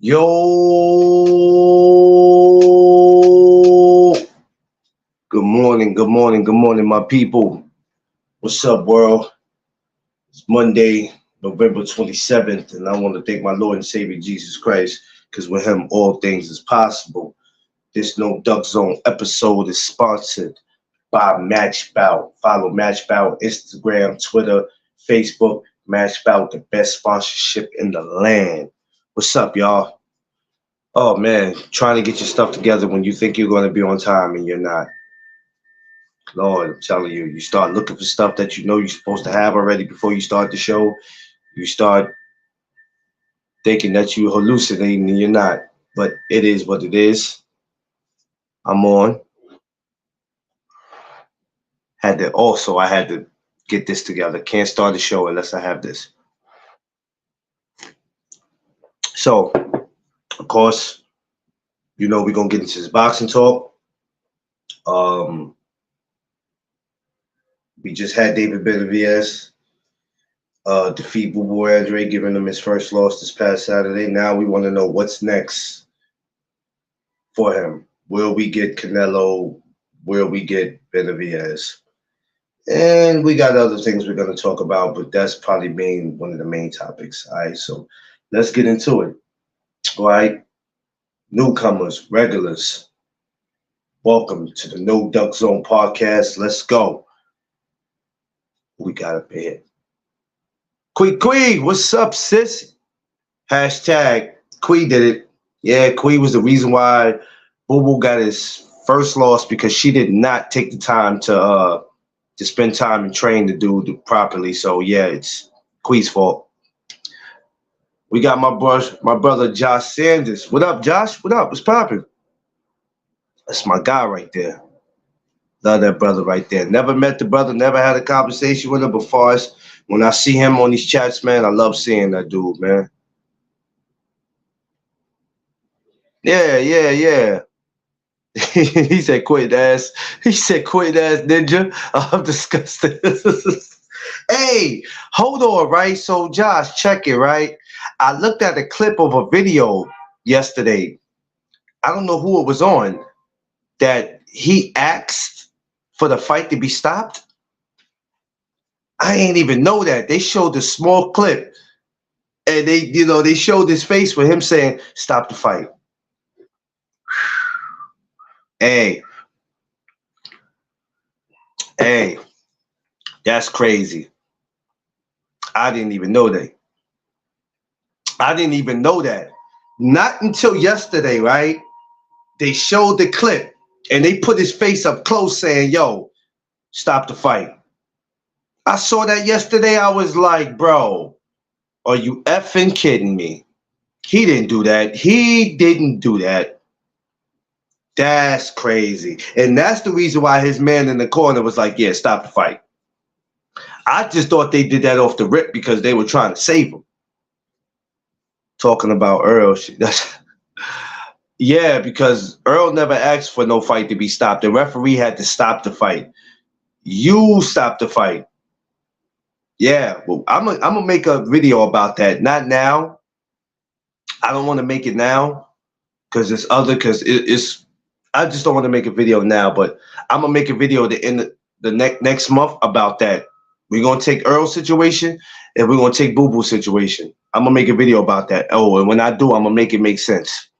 Yo, good morning, my people. What's up, world? It's Monday, November 27th, and I want to thank my Lord and Savior Jesus Christ, because with him all things is possible. This No Duck Zone episode is sponsored by Matchbout. Follow Matchbout Instagram, Twitter, Facebook. Matchbout, the best sponsorship in the land. What's up, y'all? Oh man, trying to get your stuff together when you think you're going to be on time and you're not. Lord, I'm telling you, you start looking for stuff that you know you're supposed to have already before you start the show. You start thinking that you're hallucinating and you're not. But it is what it is. I'm on. I had to get this together. Can't start the show unless I have this. So, of course, you know we're gonna get into this boxing talk. We just had David Benavidez defeat Boo Boo Andre, giving him his first loss this past Saturday. Now we want to know what's next for him. Will we get Canelo? Will we get Benavidez? And we got other things we're going to talk about, but that's probably one of the main topics. All right, so let's get into it. All right, newcomers, regulars, welcome to the No Duck Zone podcast. Let's go. We got up here. Quee, what's up, sis? Hashtag Quee did it. Yeah, Quee was the reason why Boo Boo got his first loss, because she did not take the time to spend time and train the dude properly. So yeah, it's Quee's fault. We got my brother Josh Sanders. What up, Josh? What up? What's poppin'? That's my guy right there. Love that brother right there. Never met the brother, never had a conversation with him, but far as when I see him on these chats, man, I love seeing that dude, man. Yeah. He said, quit ass. He said, quit ass ninja. I'm disgusted. Hey, hold on, right? So, Josh, check it, right? I looked at a clip of a video yesterday. I don't know who it was on, that he asked for the fight to be stopped. I ain't even know that. They showed a small clip, and they showed his face with him saying, stop the fight. Hey, that's crazy. I didn't even know that. Not until yesterday, right? They showed the clip, and they put his face up close saying, yo, stop the fight. I saw that yesterday. I was like, bro, are you effing kidding me? He didn't do that. That's crazy. And that's the reason why his man in the corner was like, yeah, stop the fight. I just thought they did that off the rip because they were trying to save him. Talking about Earl. Yeah, because Earl never asked for no fight to be stopped. The referee had to stop the fight. You stopped the fight. Yeah, well, I'm gonna make a video about that. Not now. I don't want to make it now because it's I just don't want to make a video now, but I'm gonna make a video the next month about that. We're gonna take Earl's situation and we're gonna take Boo Boo's situation. I'm gonna make a video about that. Oh, and when I do, I'm gonna make it make sense.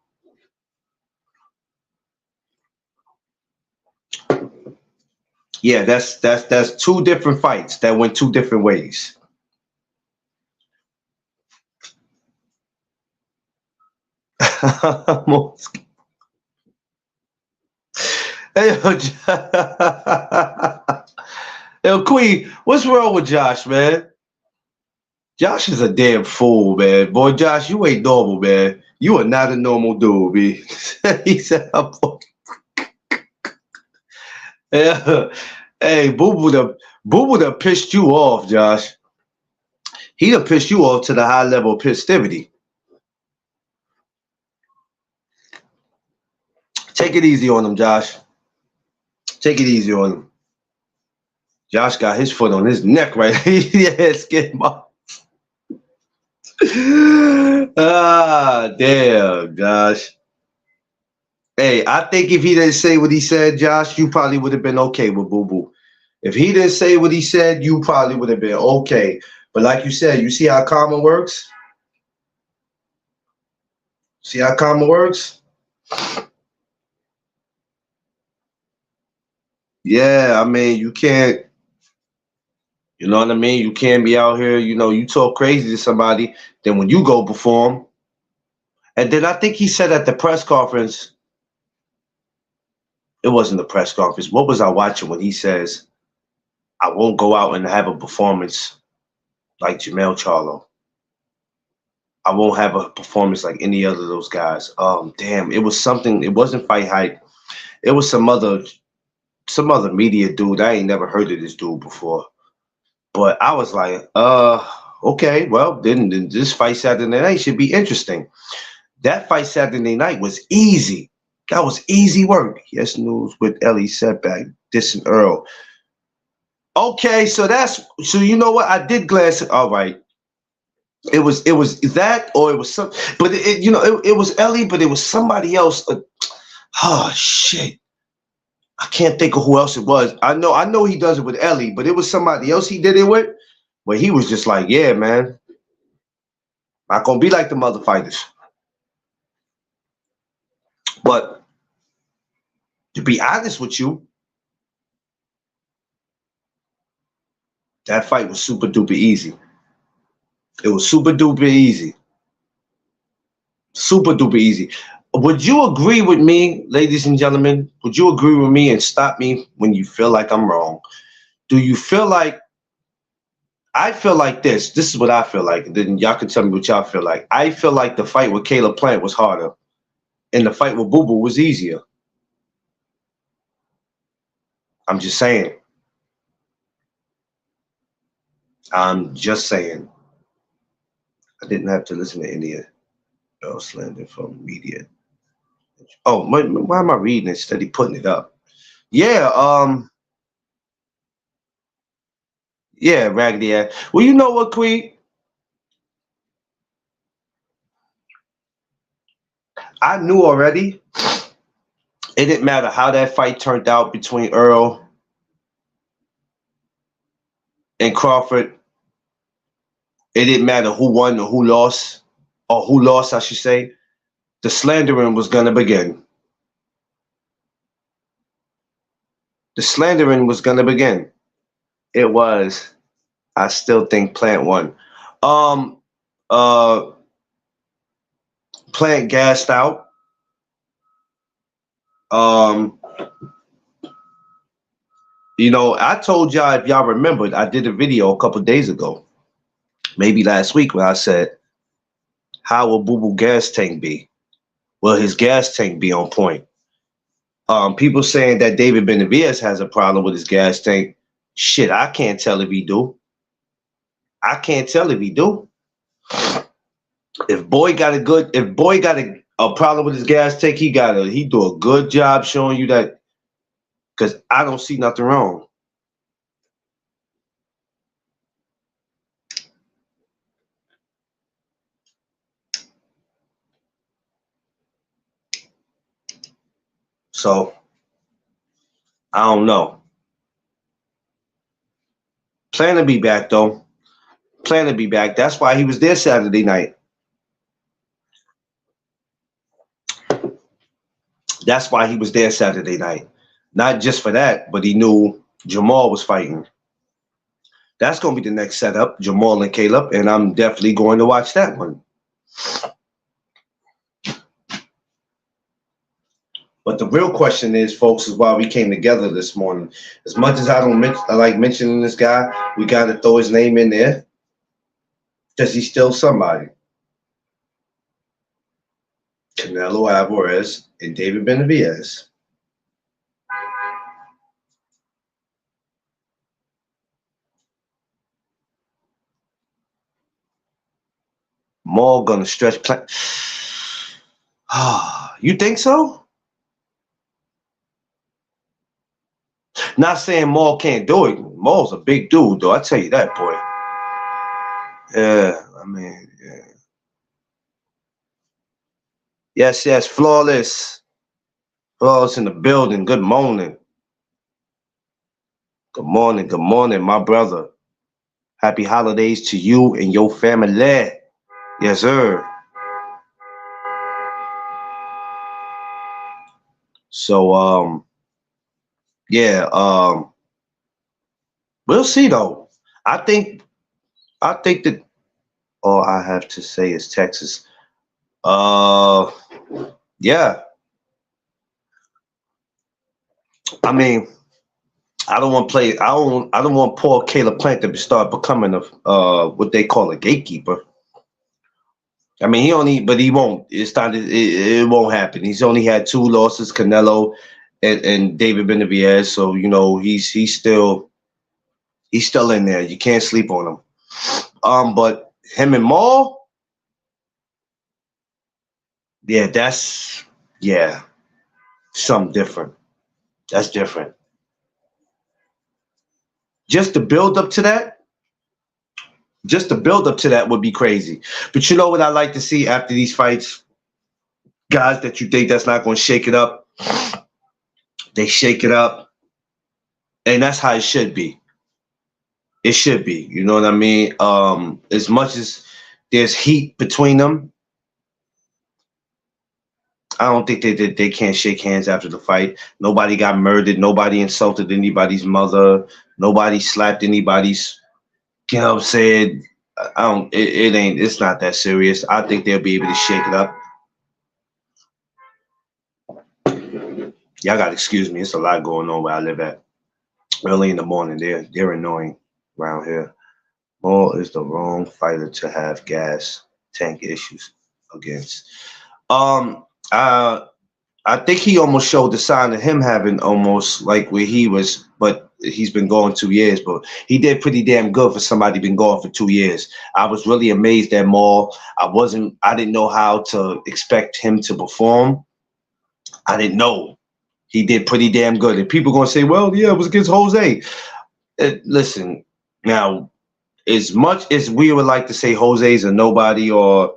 Yeah, that's two different fights that went two different ways. Hey, yo, Queen, what's wrong with Josh, man? Josh is a damn fool, man. Boy, Josh, you ain't normal, man. You are not a normal dude, man. He said, yeah. Hey, Boo Boo done pissed you off, Josh. He done pissed you off to the high level of festivity. Take it easy on him, Josh. Take it easy on him. Josh got his foot on his neck right. Yeah, skin him up. Ah, damn, Josh. Hey, I think if he didn't say what he said, Josh, you probably would have been okay with Boo Boo. If he didn't say what he said, you probably would have been okay. But like you said, you see how karma works? See how karma works? Yeah, I mean, you can't, you know what I mean? You can't be out here, you talk crazy to somebody, then when you go perform, and then I think he said at the press conference, it wasn't the press conference. What was I watching when he says, I won't go out and have a performance like Jamel Charlo. I won't have a performance like any other of those guys. Damn, it was something. It wasn't Fight Hype. It was some other media dude. I ain't never heard of this dude before. But I was like, okay, well, then this fight Saturday night should be interesting. That fight Saturday night was easy. That was easy work. Yes, news with Ellie Setback, dissing Earl. Okay, so you know what? I did glance. All right. It was that, or it was some, but it was Ellie, but it was somebody else. Oh shit. I can't think of who else it was. I know he does it with Ellie, but it was somebody else he did it with, where he was just like, yeah, man, not gonna be like the mother fighters. But to be honest with you, that fight was super duper easy. It was super duper easy. Super duper easy. Would you agree with me, ladies and gentlemen? Would you agree with me and stop me when you feel like I'm wrong? Do you feel like I feel like this? This is what I feel like. Then y'all can tell me what y'all feel like. I feel like the fight with Caleb Plant was harder, and the fight with Boo Boo was easier. I'm just saying. I'm just saying. I didn't have to listen to any else slander from media. Oh, why am I reading it instead of putting it up? Yeah, yeah, Raggedy ass. Well, you know what, Queen? I knew already. It didn't matter how that fight turned out between Earl and Crawford. It didn't matter who won or who lost, I should say. The slandering was gonna begin. The slandering was gonna begin. It was. I still think Plant won. Um, uh, Plant gassed out. Um, I told y'all, if y'all remembered, I did a video a couple days ago, maybe last week, where I said, how will Boo Boo gas tank be? Will his gas tank be on point? People saying that David Benavidez has a problem with his gas tank. Shit, I can't tell if he do. I can't tell if he do. If Boy got a problem with his gas tank, he do a good job showing you that, because I don't see nothing wrong. So I don't know. Plan to be back though. Plan to be back. That's why he was there Saturday night. That's why he was there Saturday night. Not just for that, but he knew Jamal was fighting. That's going to be the next setup, Jamal and Caleb, and I'm definitely going to watch that one. But the real question is, folks, is why we came together this morning. As much as I like mentioning this guy, we got to throw his name in there because he's still somebody. Canelo Alvarez and David Benavidez. Maul gonna stretch Plant. You think so? Not saying Maul can't do it. Maul's a big dude, though. I tell you that, boy. Yeah, I mean, yeah. Yes, yes, flawless. Flawless in the building. Good morning. Good morning, my brother. Happy holidays to you and your family. Yes, sir. So, yeah, we'll see though. I think, I think that all I have to say is Texas. Uh, yeah. I mean, I don't want to play. I don't want poor Caleb Plant to start becoming a what they call a gatekeeper. I mean, he only, but he won't. It's not. It won't happen. He's only had two losses, Canelo and David Benavidez. So you know he's still in there. You can't sleep on him. But him and Maul, yeah, that's yeah, something different. That's different. Just the build up to that, just the build up to that would be crazy. But you know what I like to see after these fights, guys that you think that's not going to shake it up, they shake it up, and that's how it should be. It should be. You know what I mean? As much as there's heat between them, I don't think they can't shake hands after the fight. Nobody got murdered. Nobody insulted anybody's mother. Nobody slapped anybody's. You know what I'm saying? I don't. It ain't. It's not that serious. I think they'll be able to shake it up. Y'all got to excuse me. It's a lot going on where I live at. Early in the morning, they're annoying around here. Maul is the wrong fighter to have gas tank issues against. Um, uh, I think he almost showed the sign of him having almost like where he was, but he's been going 2 years. But he did pretty damn good for somebody been going for 2 years. I was really amazed at Maul. I didn't know how to expect him to perform. I didn't know. He did pretty damn good. And people gonna say, well, yeah, it was against Jose. Listen, now, as much as we would like to say Jose's a nobody or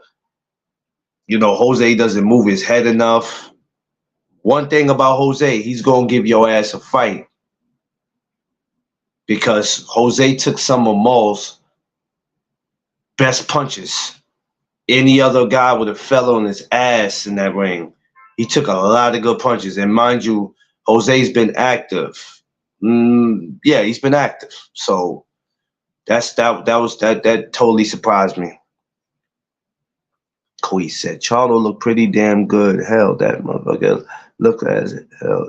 Jose doesn't move his head enough. One thing about Jose, he's gonna give your ass a fight because Jose took some of Maul's best punches. Any other guy would have fell on his ass in that ring. He took a lot of good punches, and mind you, Jose's been active. Yeah, he's been active. So that totally surprised me. Koi said Charlo looked pretty damn good. Hell, that motherfucker looked as hell.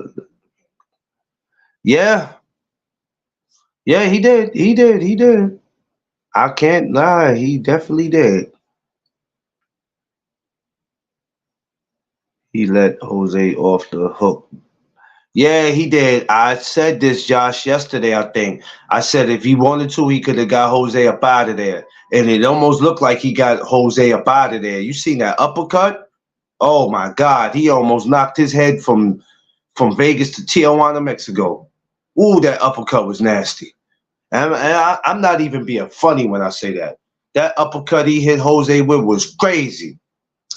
Yeah, yeah, he did. He did. He did. I can't lie. He definitely did. He let Jose off the hook. Yeah, he did. I said this, Josh, yesterday, I think. I said if he wanted to, he could have got Jose up out of there. And it almost looked like he got Jose up out of there. You seen that uppercut? Oh my God. He almost knocked his head from Vegas to Tijuana, Mexico. Ooh, that uppercut was nasty. I'm not even being funny when I say that. That uppercut he hit Jose with was crazy.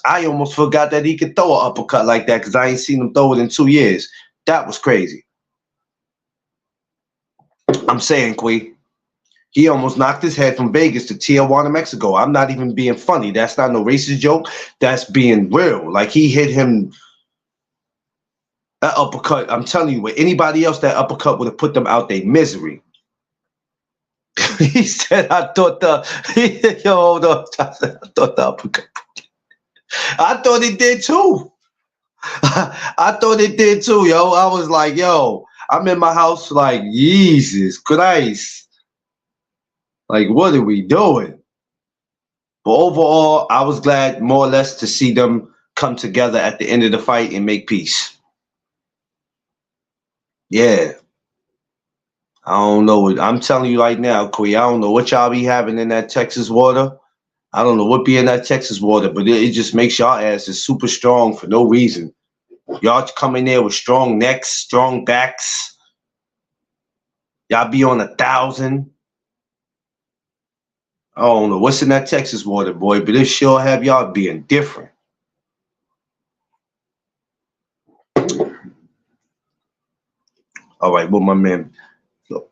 I almost forgot that he could throw an uppercut like that because I ain't seen him throw it in 2 years. That was crazy. I'm saying, Quay, he almost knocked his head from Vegas to Tijuana, Mexico. I'm not even being funny. That's not no racist joke. That's being real. Like he hit him that uppercut. I'm telling you, with anybody else, that uppercut would have put them out their misery. He said, I thought yo, hold on. I thought the uppercut. I thought it did too. I thought it did too, yo. I was like, yo, I'm in my house like, Jesus Christ. Like, what are we doing? But overall, I was glad more or less to see them come together at the end of the fight and make peace. Yeah. I don't know. I'm telling you right now, Quay, I don't know what y'all be having in that Texas water. I don't know what be in that Texas water, but it just makes y'all asses super strong for no reason. Y'all come in there with strong necks, strong backs. Y'all be on 1,000. I don't know what's in that Texas water, boy, but it sure have y'all being different. All right, what my man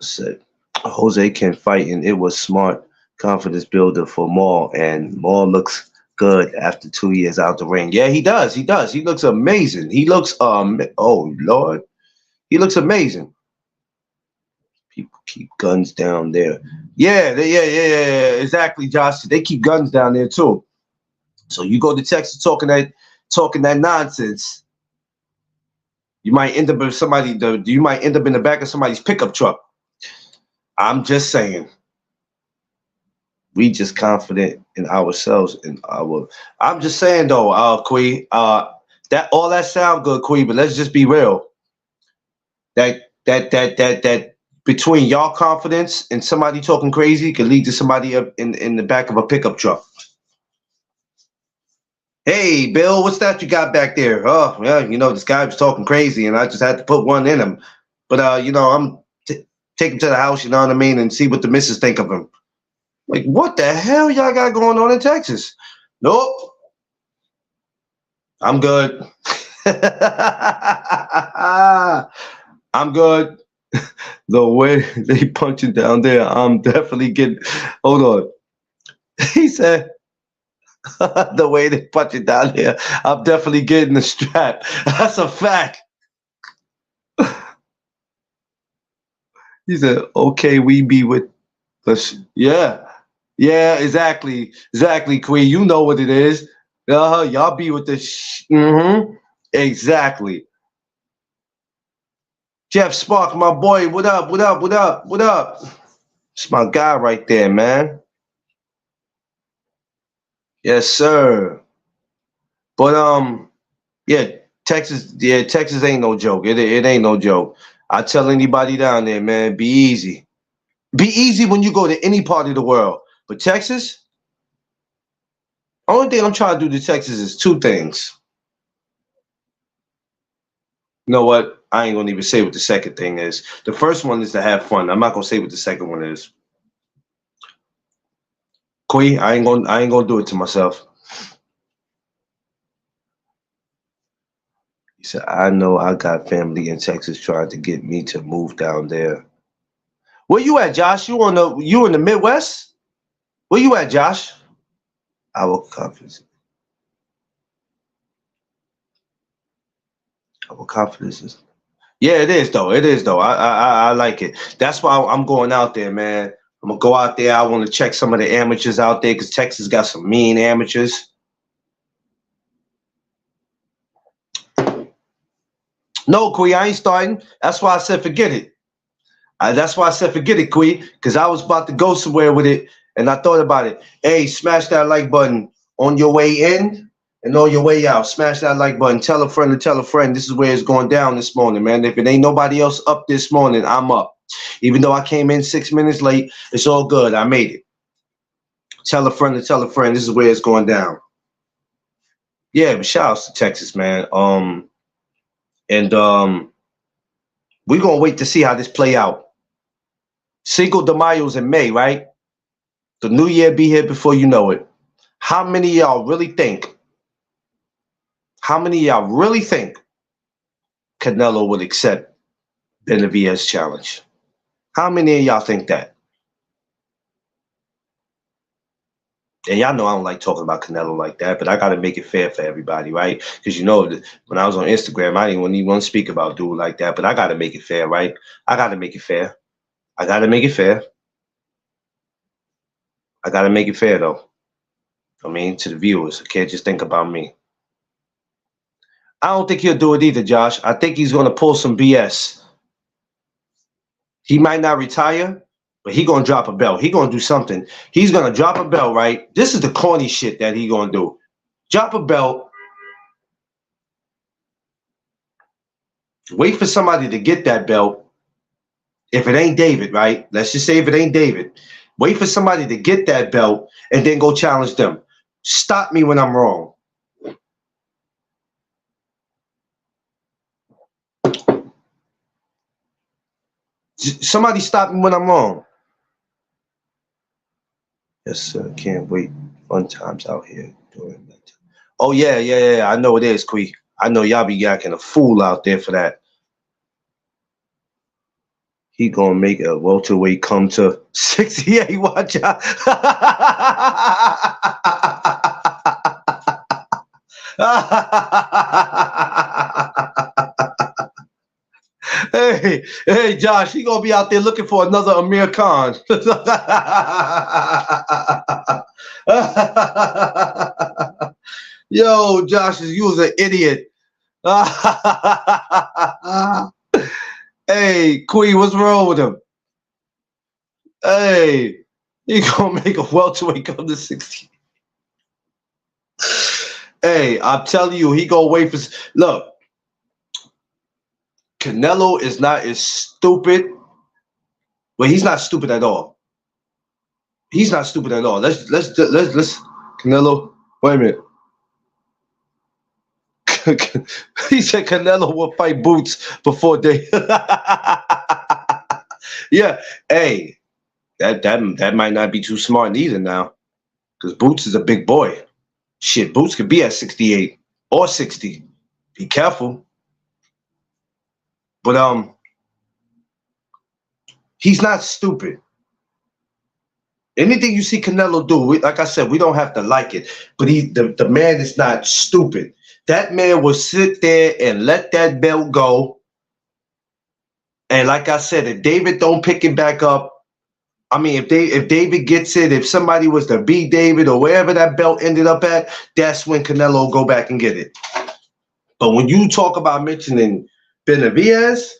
said. Jose can fight, and it was smart confidence builder for Maul, and Maul looks good after 2 years out the ring. Yeah, he does. He does. He looks amazing. He looks oh Lord, he looks amazing. People keep guns down there. Yeah, yeah. Exactly, Josh. They keep guns down there too. So you go to Texas talking that nonsense. You might end up in you might end up in the back of somebody's pickup truck. I'm just saying. We just confident in ourselves and I'm just saying though, Quee, that all that sound good, Quee, but let's just be real. That between y'all confidence and somebody talking crazy could lead to somebody up in the back of a pickup truck. Hey, Bill, what's that you got back there? Oh, yeah, this guy was talking crazy, and I just had to put one in him. But, I'm take him to the house, you know what I mean, and see what the missus think of him. Like, what the hell y'all got going on in Texas? Nope. I'm good. I'm good. The way they punching down there, I'm definitely getting. Hold on. He said, the way they punching down there, I'm definitely getting the strap. That's a fact. He said, okay, we be with us. Yeah. Yeah, exactly. Exactly, Queen. You know what it is. Y'all be with the Exactly. Jeff Spark, my boy, what up? What up? What up? What up? It's my guy right there, man. Yes, sir. But Texas ain't no joke. It ain't no joke. I tell anybody down there, man, be easy. Be easy when you go to any part of the world. But Texas, only thing I'm trying to do to Texas is two things. You know what? I ain't gonna even say what the second thing is. The first one is to have fun. I'm not gonna say what the second one is. Quee, I ain't gonna do it to myself. He said, I know I got family in Texas trying to get me to move down there. Where you at, Josh? You in the Midwest? Where you at, Josh? Our confidence. Our confidence is. Yeah, it is though. It is though. I like it. That's why I'm going out there, man. I'm gonna go out there. I want to check some of the amateurs out there because Texas got some mean amateurs. No, Quee, I ain't starting. That's why I said forget it. That's why I said forget it, Quee, because I was about to go somewhere with it, and I thought about it. Hey, smash that like button on your way in and on your way out. Smash that like button. Tell a friend to tell a friend. This is where it's going down this morning, man. If it ain't nobody else up this morning, I'm up. Even though I came in 6 minutes late, it's all good. I made it. Tell a friend to tell a friend. This is where it's going down. Yeah, but shout outs to Texas, man. And we're gonna wait to see how this play out. Cinco de Mayo's in May, right? The new year be here before you know it. How many of y'all really think? How many of y'all really think Canelo would accept Benavidez' challenge? How many of y'all think that? And y'all know I don't like talking about Canelo like that, but I got to make it fair for everybody, right? Because when I was on Instagram, I didn't even want to speak about dude like that, but I got to make it fair, right? I got to make it fair. I got to make it fair. I got to make it fair, though. I mean, to the viewers. I can't just think about me. I don't think he'll do it either, Josh. I think he's going to pull some BS. He might not retire, but he going to drop a belt. He going to do something. He's going to drop a belt, right? This is the corny shit that he going to do. Drop a belt. Wait for somebody to get that belt. If it ain't David, right? Let's just say if it ain't David. Wait for somebody to get that belt and then go challenge them. Stop me when I'm wrong. Somebody stop me when I'm wrong. Yes, sir. Can't wait. Fun times out here during that time. Oh, yeah. I know it is, Quee. I know y'all be yakking a fool out there for that. He gonna make a welterweight come to 68. Watch out. Hey, Josh, he gonna be out there looking for another Amir Khan. Yo, Josh, you was an idiot. Hey, Queen, what's wrong with him? Hey, he gonna make a welterweight come to 60. Hey, I'm telling you, he gonna wait for. Look, Canelo is not as stupid. Well, he's not stupid at all. He's not stupid at all. Let's Canelo. Wait a minute. He said Canelo will fight Boots before they. Yeah. Hey, that might not be too smart either now, because Boots is a big boy. Shit, Boots could be at 68 or 60. Be careful. But he's not stupid. Anything you see Canelo do, like I said, we don't have to like it. But the man is not stupid. That man will sit there and let that belt go. And like I said, if David don't pick it back up, I mean, if David gets it, if somebody was to beat David or wherever that belt ended up at, that's when Canelo will go back and get it. But when you talk about mentioning Benavidez,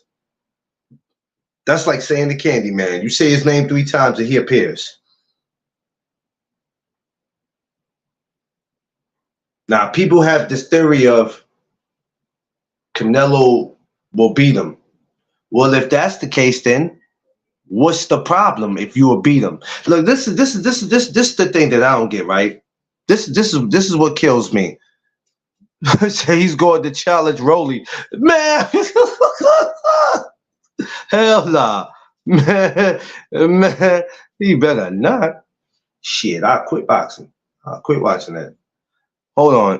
that's like saying the Candy Man. You say his name 3 times and he appears. Now, people have this theory of Canelo will beat him. Well, if that's the case, then what's the problem if you will beat him? Look, this is the thing that I don't get, right? This is what kills me. Say he's going to challenge Rolly. Man, hell nah. Man, he better not. Shit, I'll quit boxing. I'll quit watching that. Hold on.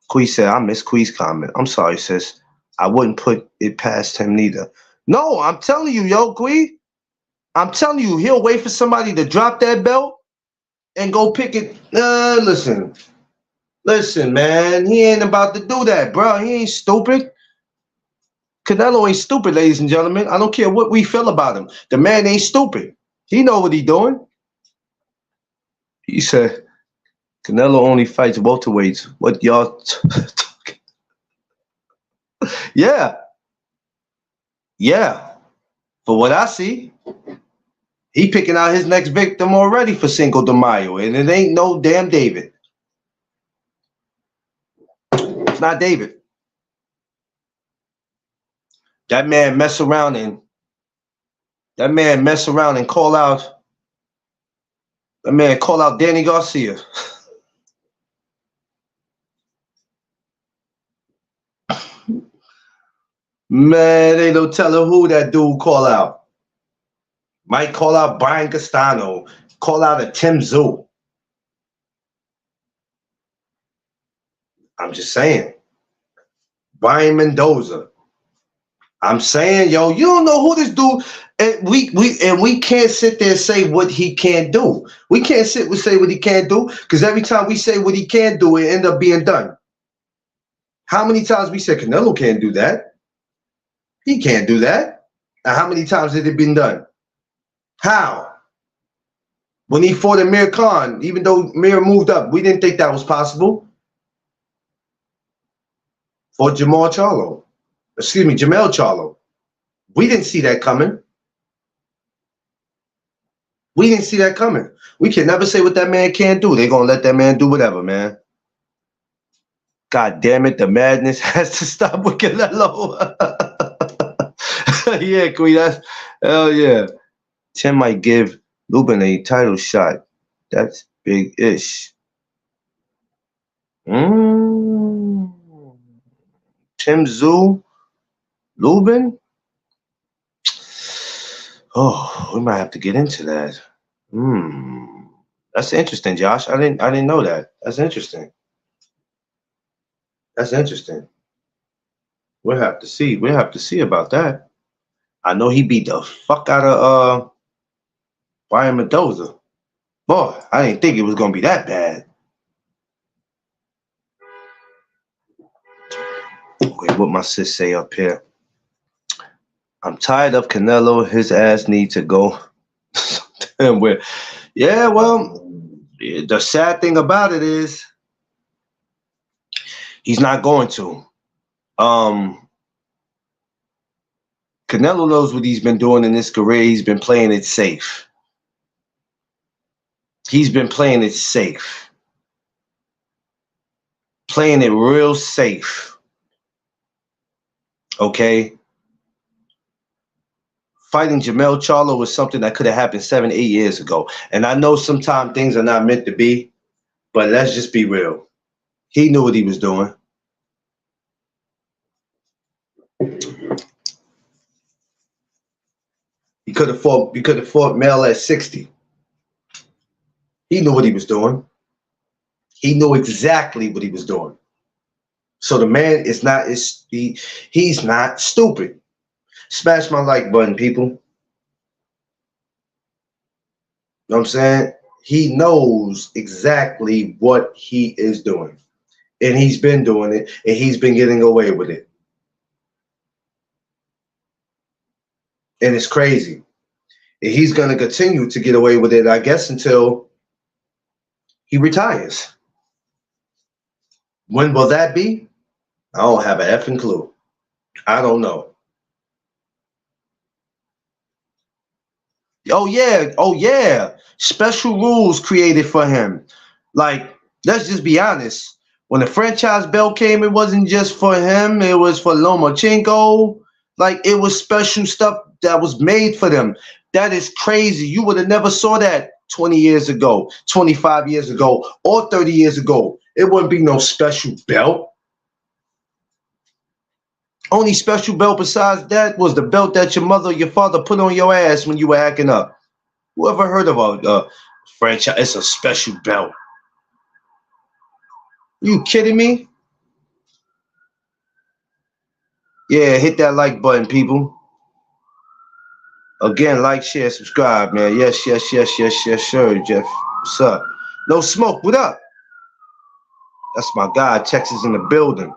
Quee said, I miss Quee's comment. I'm sorry, sis. I wouldn't put it past him neither. No, I'm telling you, yo, Quee. I'm telling you, he'll wait for somebody to drop that belt and go pick it. Listen, man. He ain't about to do that, bro. He ain't stupid. Canelo ain't stupid, ladies and gentlemen. I don't care what we feel about him. The man ain't stupid. He know what he doing. He said, Canelo only fights welterweights. What y'all talking? Yeah. Yeah. For what I see, he picking out his next victim already for Cinco de Mayo, and it ain't no damn David. It's not David. That man mess around and call out. That man call out Danny Garcia. Man, they don't tell her who that dude call out. Might call out Brian Castano, call out a Tim Tszyu. I'm just saying. Brian Mendoza. I'm saying, yo, you don't know who this dude. And we can't sit there and say what he can't do. We can't sit and say what he can't do, because every time we say what he can't do, it end up being done. How many times we said Canelo can't do that? He can't do that. And how many times has it been done? How? When he fought Amir Khan, even though Amir moved up, we didn't think that was possible. For Jamel Charlo. We didn't see that coming. We didn't see that coming. We can never say what that man can't do. They're going to let that man do whatever, man. God damn it, the madness has to stop with Canelo. Yeah, Queen, that's hell yeah. Tim might give Lubin a title shot. That's big-ish. Tim Tszyu, Lubin? Oh, we might have to get into that. That's interesting, Josh. I didn't know that. That's interesting. We'll have to see. We'll have to see about that. I know he beat the fuck out of Brian Mendoza. Boy, I didn't think it was gonna be that bad. Okay, what my sis say up here? I'm tired of Canelo. His ass needs to go. Yeah, well, the sad thing about it is he's not going to. Canelo knows what he's been doing in his career. He's been playing it safe. He's been playing it safe. Playing it real safe. Okay? Fighting Jermell Charlo was something that could have happened 7, 8 years ago. And I know sometimes things are not meant to be, but let's just be real. He knew what he was doing. He could have fought Mel at 60. He knew what he was doing. He knew exactly what he was doing. So the man is not he's not stupid. Smash my like button, people. You know what I'm saying? He knows exactly what he is doing. And he's been doing it, and he's been getting away with it. And it's crazy. And he's going to continue to get away with it, I guess, until he retires. When will that be? I don't have an effing clue. I don't know. Oh yeah. Special rules created for him. Like, let's just be honest. When the franchise belt came, it wasn't just for him. It was for Lomachenko. Like, it was special stuff that was made for them. That is crazy. You would have never saw that 20 years ago, 25 years ago, or 30 years ago. It wouldn't be no special belt. Only special belt besides that was the belt that your mother or your father put on your ass when you were acting up. Whoever heard of a franchise? It's a special belt. You kidding me? Yeah, hit that like button, people. Again, like, share, subscribe, man. Yes, sure, Jeff. What's up? No Smoke, what up? That's my guy, Texas in the building.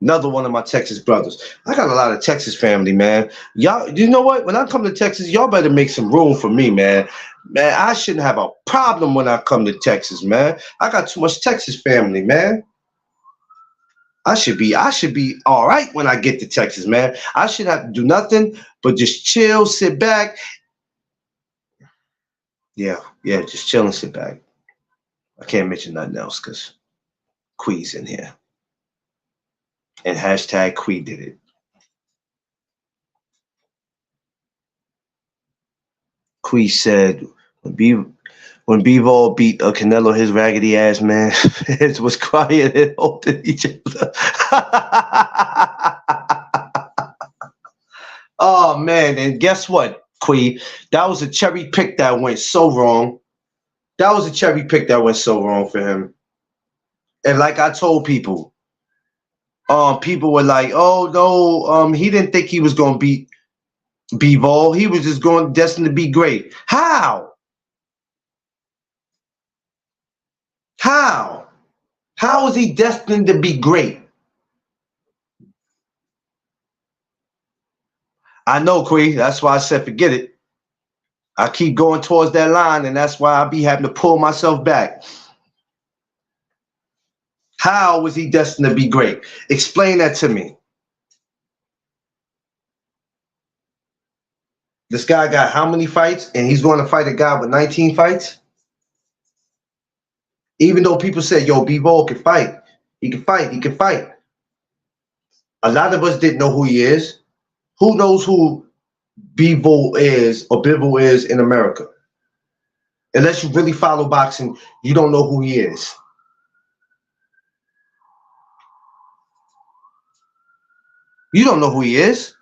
Another one of my Texas brothers. I got a lot of Texas family, man. Y'all, you know what? When I come to Texas, y'all better make some room for me, man. Man, I shouldn't have a problem when I come to Texas, man. I got too much Texas family, man. I should be all right when I get to Texas, man. I shouldn't have to do nothing but just chill, sit back. Yeah, just chill and sit back. I can't mention nothing else because Quee's in here. And hashtag Quee did it. Quee said, when Bivol beat Canelo, his raggedy ass, man, it was quiet and holding each other. Oh, man, and guess what, Quee? That was a cherry pick that went so wrong. That was a cherry pick that went so wrong for him. And like I told people, people were like, oh, no, he didn't think he was going to beat Bivol. He was just destined to be great. How? How is he destined to be great? I know, Quee. That's why I said forget it. I keep going towards that line, and that's why I be having to pull myself back. How was he destined to be great? Explain that to me. This guy got how many fights, and he's going to fight a guy with 19 fights? Even though people say, yo, Bivol can fight. He can fight. A lot of us didn't know who he is. Who knows who Bivol is in America? Unless you really follow boxing, you don't know who he is. You don't know who he is.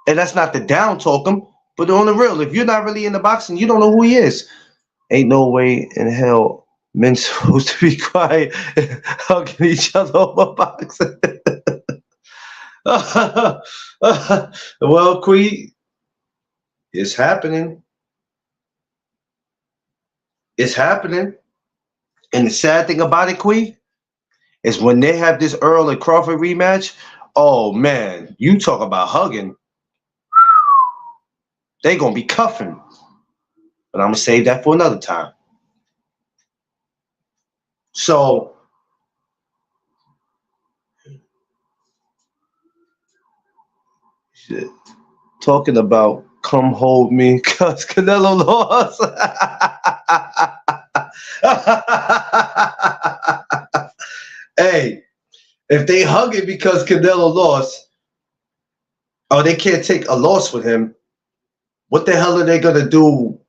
And that's not to down talk him, but on the real, if you're not really into boxing, you don't know who he is. Ain't no way in hell men supposed to be quiet, hugging each other over boxing. Well, Queen, it's happening. It's happening. And the sad thing about it, Queen, is when they have this Earl and Crawford rematch, oh man, you talk about hugging, they gonna be cuffing. But I'm gonna save that for another time. So shit, talking about come hold me cause Canelo lost. Hey, if they hug it because Canelo lost, or they can't take a loss with him, what the hell are they gonna do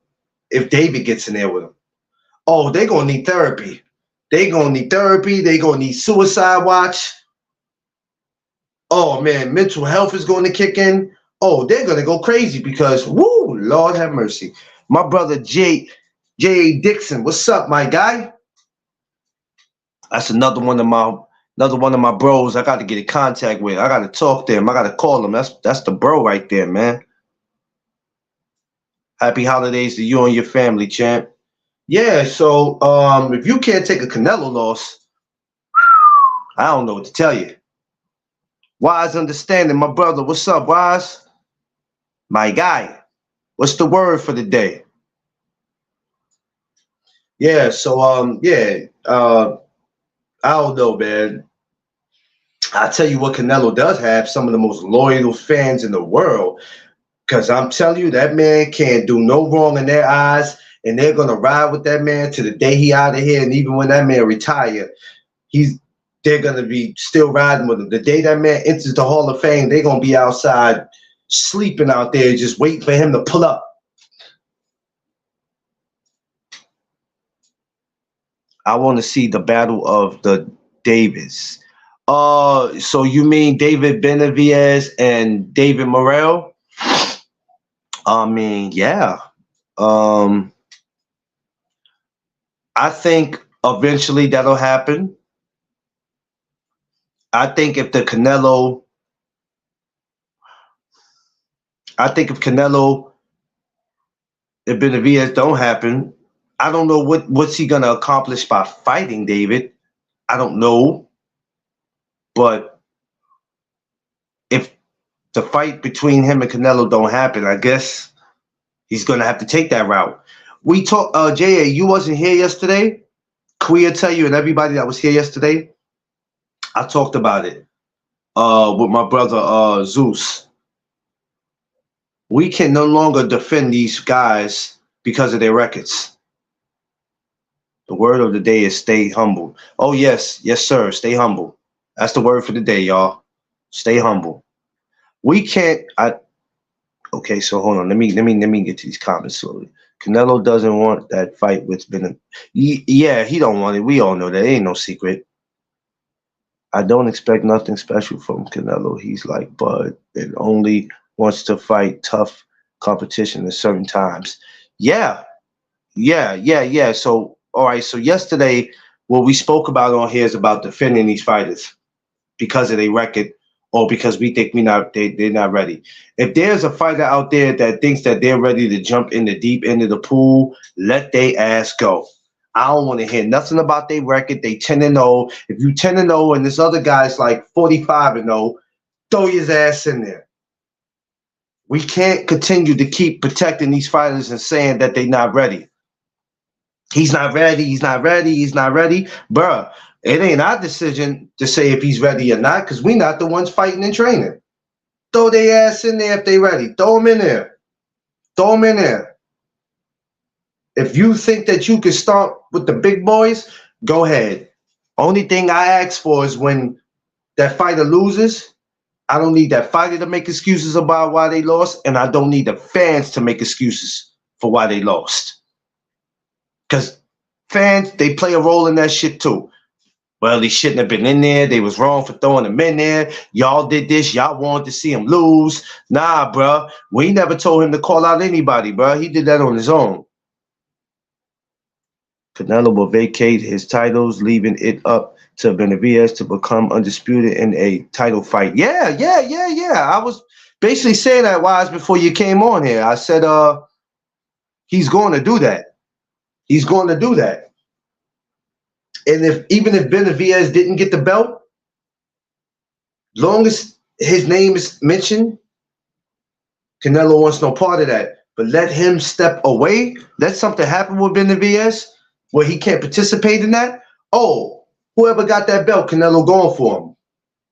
if David gets in there with him? Oh, they're gonna need therapy. They're gonna need therapy. They're gonna need suicide watch. Oh man, mental health is going to kick in. Oh, they're gonna go crazy because woo, Lord have mercy. My brother J.A. Dixon, what's up, my guy? That's another one of my bros. I got to get in contact with. I got to talk to him. I got to call him. That's the bro right there, man. Happy holidays to you and your family, champ. Yeah, so if you can't take a Canelo loss, I don't know what to tell you. Wise understanding, my brother. What's up, Wise? My guy. What's the word for the day? Yeah, so I don't know, man. I tell you what, Canelo does have some of the most loyal fans in the world. Because I'm telling you, that man can't do no wrong in their eyes, and they're gonna ride with that man to the day he out of here. And even when that man retire, they're gonna be still riding with him. The day that man enters the Hall of Fame, they're gonna be outside sleeping out there, just waiting for him to pull up. I want to see the battle of the Davids. So you mean David Benavidez and David Morrell? I mean, yeah. I think eventually that'll happen. I think if Canelo and Benavidez don't happen, I don't know what's he gonna accomplish by fighting David. I don't know. But if the fight between him and Canelo don't happen, I guess he's gonna have to take that route. We talked, J.A., you wasn't here yesterday. Queer tell you and everybody that was here yesterday, I talked about it with my brother Zeus. We can no longer defend these guys because of their records. The word of the day is stay humble. Oh yes, yes sir, stay humble. That's the word for the day, y'all. Stay humble. We can't. Okay, so hold on. Let me get to these comments slowly. Canelo doesn't want that fight with Benavidez. Yeah, he don't want it. We all know that. It ain't no secret. I don't expect nothing special from Canelo. He's like Bud and only wants to fight tough competition at certain times. Yeah. So, all right. So yesterday, what we spoke about on here is about defending these fighters because of their record or because we think they're not ready. If there's a fighter out there that thinks that they're ready to jump in the deep end of the pool, let they ass go. I don't want to hear nothing about their record. They 10-0. If you 10-0 and this other guy's like 45-0, throw his ass in there. We can't continue to keep protecting these fighters and saying that they're not ready. He's not ready. He's not ready. He's not ready. Bruh, it ain't our decision to say if he's ready or not because we're not the ones fighting and training. Throw their ass in there if they're ready. Throw them in there. Throw them in there. If you think that you can start with the big boys, go ahead. Only thing I ask for is when that fighter loses, I don't need that fighter to make excuses about why they lost, and I don't need the fans to make excuses for why they lost. Because fans, they play a role in that shit too. Well, he shouldn't have been in there. They was wrong for throwing him in there. Y'all did this. Y'all wanted to see him lose. Nah, bro. We never told him to call out anybody, bro. He did that on his own. Canelo will vacate his titles, leaving it up to Benavidez to become undisputed in a title fight. Yeah. I was basically saying that, Wise, before you came on here. I said, he's going to do that. He's going to do that. And even if Benavidez didn't get the belt, long as his name is mentioned, Canelo wants no part of that. But let him step away. Let something happen with Benavidez where he can't participate in that. Oh, whoever got that belt, Canelo going for him.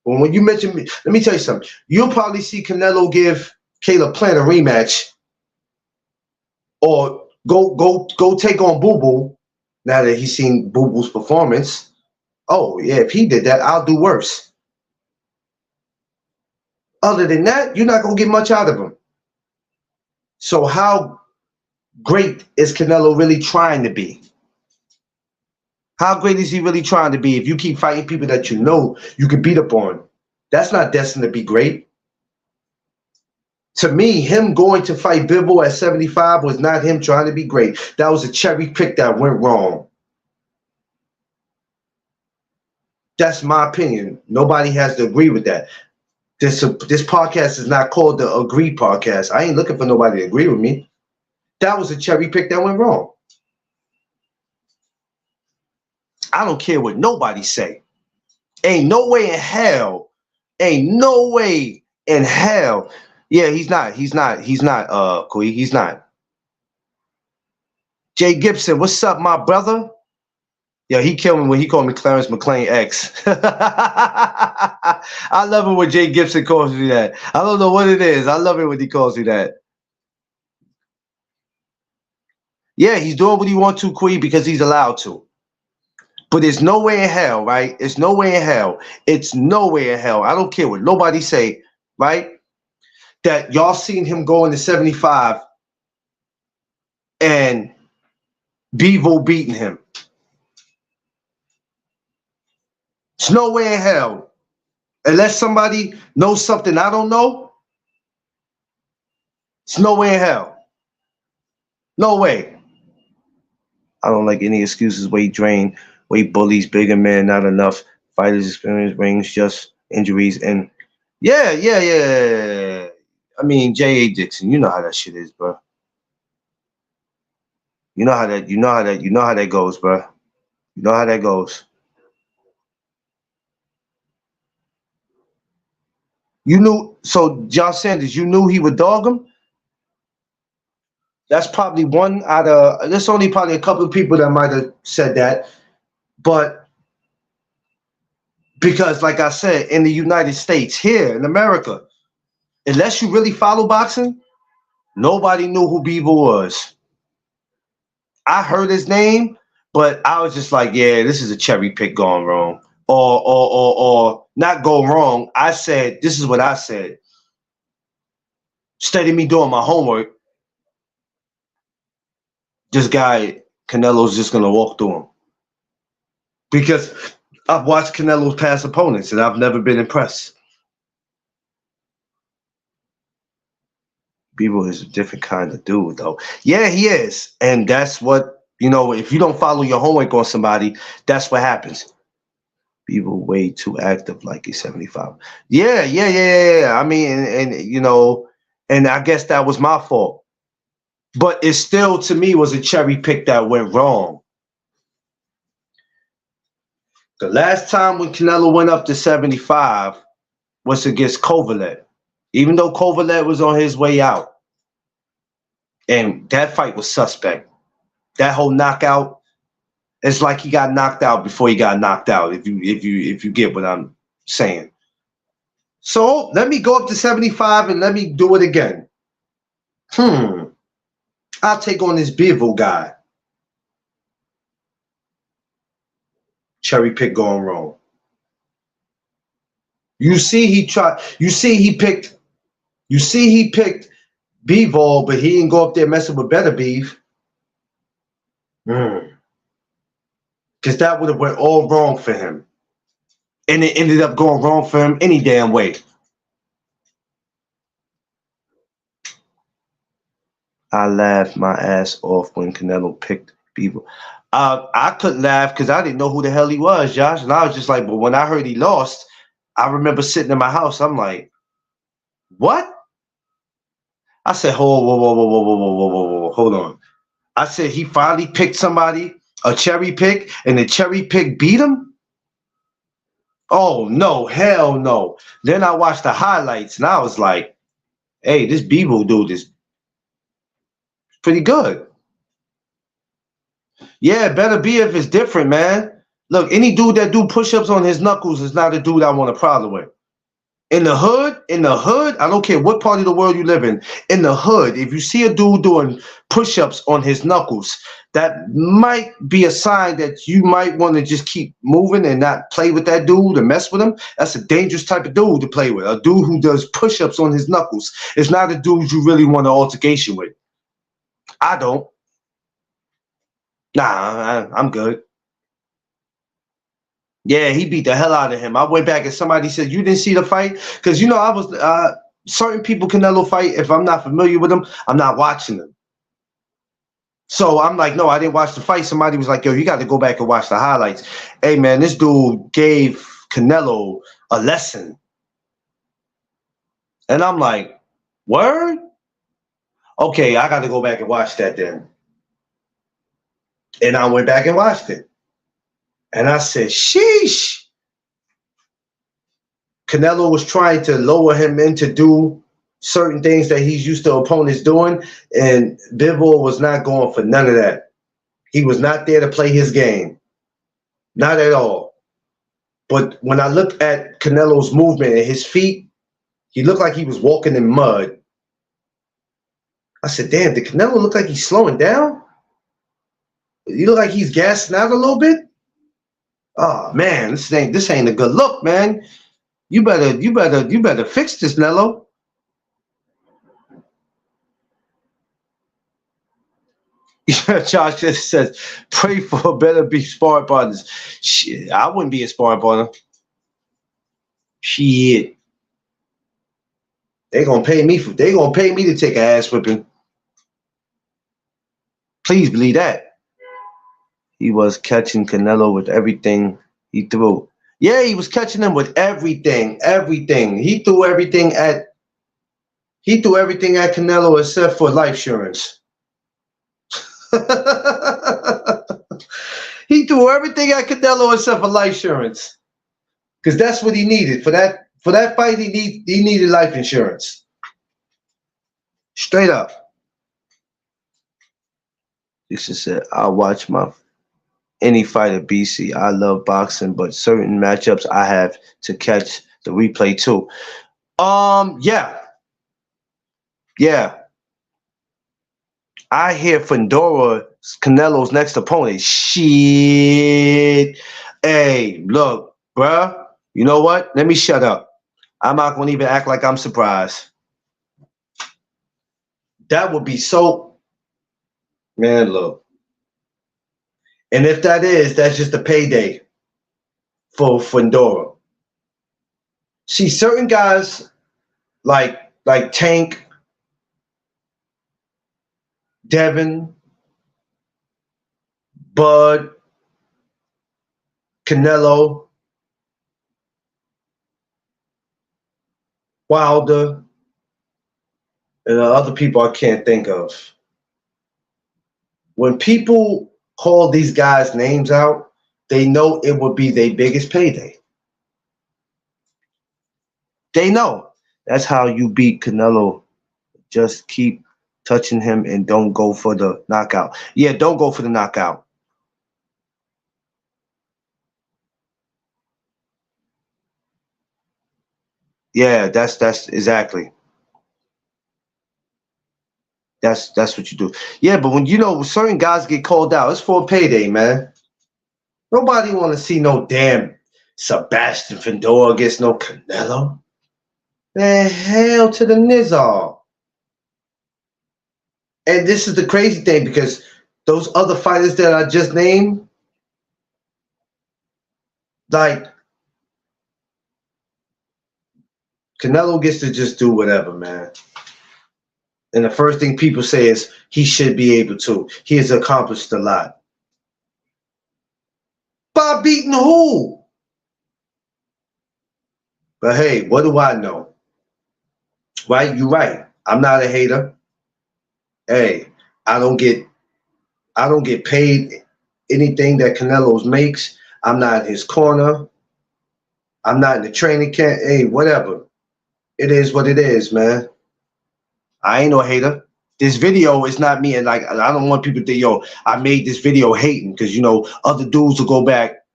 But when you mention me, let me tell you something. You'll probably see Canelo give Caleb Plant a rematch, or go take on Boo Boo now that he's seen Boo Boo's performance. Oh yeah, if he did that, I'll do worse. Other than that, you're not gonna get much out of him. So how great is Canelo really trying to be? How great is he really trying to be if you keep fighting people that you know you can beat up on? That's not destined to be great. To me, him going to fight Bivol at 75 was not him trying to be great. That was a cherry pick that went wrong. That's my opinion. Nobody has to agree with that. This podcast is not called the Agree Podcast. I ain't looking for nobody to agree with me. That was a cherry pick that went wrong. I don't care what nobody say. Ain't no way in hell. Ain't no way in hell. Yeah, he's not, Kui. He's not. Jay Gibson, what's up, my brother? Yeah, he killed me when he called me Clarence McLean X. I love it when Jay Gibson calls me that. I don't know what it is. I love it when he calls me that. Yeah, he's doing what he wants to, Kui, because he's allowed to. But there's no way in hell, right? It's no way in hell. It's no way in hell. I don't care what nobody say, right? That y'all seen him go into 75 and Bivol beating him. It's no way in hell. Unless somebody knows something I don't know, it's no way in hell. No way. I don't like any excuses. Weight drain, weight bullies, bigger men, not enough fighters experience, rings, just injuries, and yeah. I mean, J.A. Dixon, you know how that shit is, bro. You know how that goes, bro. You know how that goes. You knew, so Josh Sanders, you knew he would dog him? That's probably one out of, there's only probably a couple of people that might have said that. But because, like I said, in the United States, here in America, unless you really follow boxing, nobody knew who Bivol was. I heard his name, but I was just like, yeah, this is a cherry pick gone wrong. Or not go wrong. I said, this is what I said. Instead of me doing my homework, this guy, Canelo's just going to walk through him. Because I've watched Canelo's past opponents and I've never been impressed. Bivol is a different kind of dude, though. Yeah, he is. And that's what, you know, if you don't follow your homework on somebody, that's what happens. Bivol way too active, like he's 75. Yeah. I mean, and you know, and I guess that was my fault. But it still, to me, was a cherry pick that went wrong. The last time when Canelo went up to 75 was against Kovalev, even though Kovalev was on his way out. And that fight was suspect. That whole knockout, it's like he got knocked out before he got knocked out, if you get what I'm saying. So let me go up to 75 and let me do it again. I'll take on this Bivol guy. Cherry pick going wrong. You see he picked Bivol, but he didn't go up there messing with Better Beef. Because that would have went all wrong for him. And it ended up going wrong for him any damn way. I laughed my ass off when Canelo picked Bivol. I couldn't laugh because I didn't know who the hell he was, Josh. And I was just like, but when I heard he lost, I remember sitting in my house. I'm like, what? I said, whoa, whoa, whoa, whoa, whoa, whoa, whoa, whoa, whoa, whoa, hold on. I said he finally picked somebody, a cherry pick, and the cherry pick beat him? Oh, no, hell no. Then I watched the highlights, and I was like, hey, this Bebo dude is pretty good. Yeah, better be if it's different, man. Look, any dude that do push-ups on his knuckles is not a dude I want a problem with. In the hood, I don't care what part of the world you live in the hood, if you see a dude doing push-ups on his knuckles, that might be a sign that you might want to just keep moving and not play with that dude and mess with him. That's a dangerous type of dude to play with. A dude who does push-ups on his knuckles is not a dude you really want an altercation with. I don't. Nah, I'm good. Yeah, he beat the hell out of him. I went back and somebody said, you didn't see the fight? Because, you know, I was certain people Canelo fight. If I'm not familiar with them, I'm not watching them. So I'm like, no, I didn't watch the fight. Somebody was like, yo, you got to go back and watch the highlights. Hey, man, this dude gave Canelo a lesson. And I'm like, word? Okay, I got to go back and watch that then. And I went back and watched it. And I said, sheesh. Canelo was trying to lower him in to do certain things that he's used to opponents doing, and Bivol was not going for none of that. He was not there to play his game. Not at all. But when I looked at Canelo's movement and his feet, he looked like he was walking in mud. I said, damn, did Canelo look like he's slowing down? You look like he's gassing out a little bit? Oh man, this ain't a good look, man. You better fix this, Nello. Josh just says, pray for better be sparring partners. Shit, I wouldn't be a sparring partner. Shit. They gonna pay me to take an ass whipping. Please believe that. He was catching Canelo with everything he threw. Yeah, he was catching him with everything. He threw everything at Canelo except for life insurance. He threw everything at Canelo except for life insurance. Because that's what he needed. For that fight, he needed life insurance. Straight up. Lisa said, I'll watch any fight at BC. I love boxing, but certain matchups I have to catch the replay too. Yeah. I hear Fundora Canelo's next opponent. Shit. Hey, look, bruh. You know what? Let me shut up. I'm not gonna even act like I'm surprised. That would be so, man, look. And if that is, that's just a payday for Fundora. See, certain guys like Tank, Devin, Bud, Canelo, Wilder, and other people I can't think of. When people call these guys' names out, they know it would be their biggest payday. They know. That's how you beat Canelo. Just keep touching him and don't go for the knockout. Yeah, don't go for the knockout. Yeah, that's exactly. That's what you do. Yeah, but when certain guys get called out, it's for a payday, man. Nobody want to see no damn Sebastian Fundora against no Canelo. Man, hell to the Nizar. And this is the crazy thing, because those other fighters that I just named, like, Canelo gets to just do whatever, man. And the first thing people say is he should be able to. He has accomplished a lot. By beating who? But hey, what do I know? Right? You're right. I'm not a hater. Hey, I don't get paid anything that Canelo makes. I'm not in his corner. I'm not in the training camp. Hey, whatever. It is what it is, man. I ain't no hater. This video is not me, and like I don't want people to think, yo, I made this video hating because other dudes will go back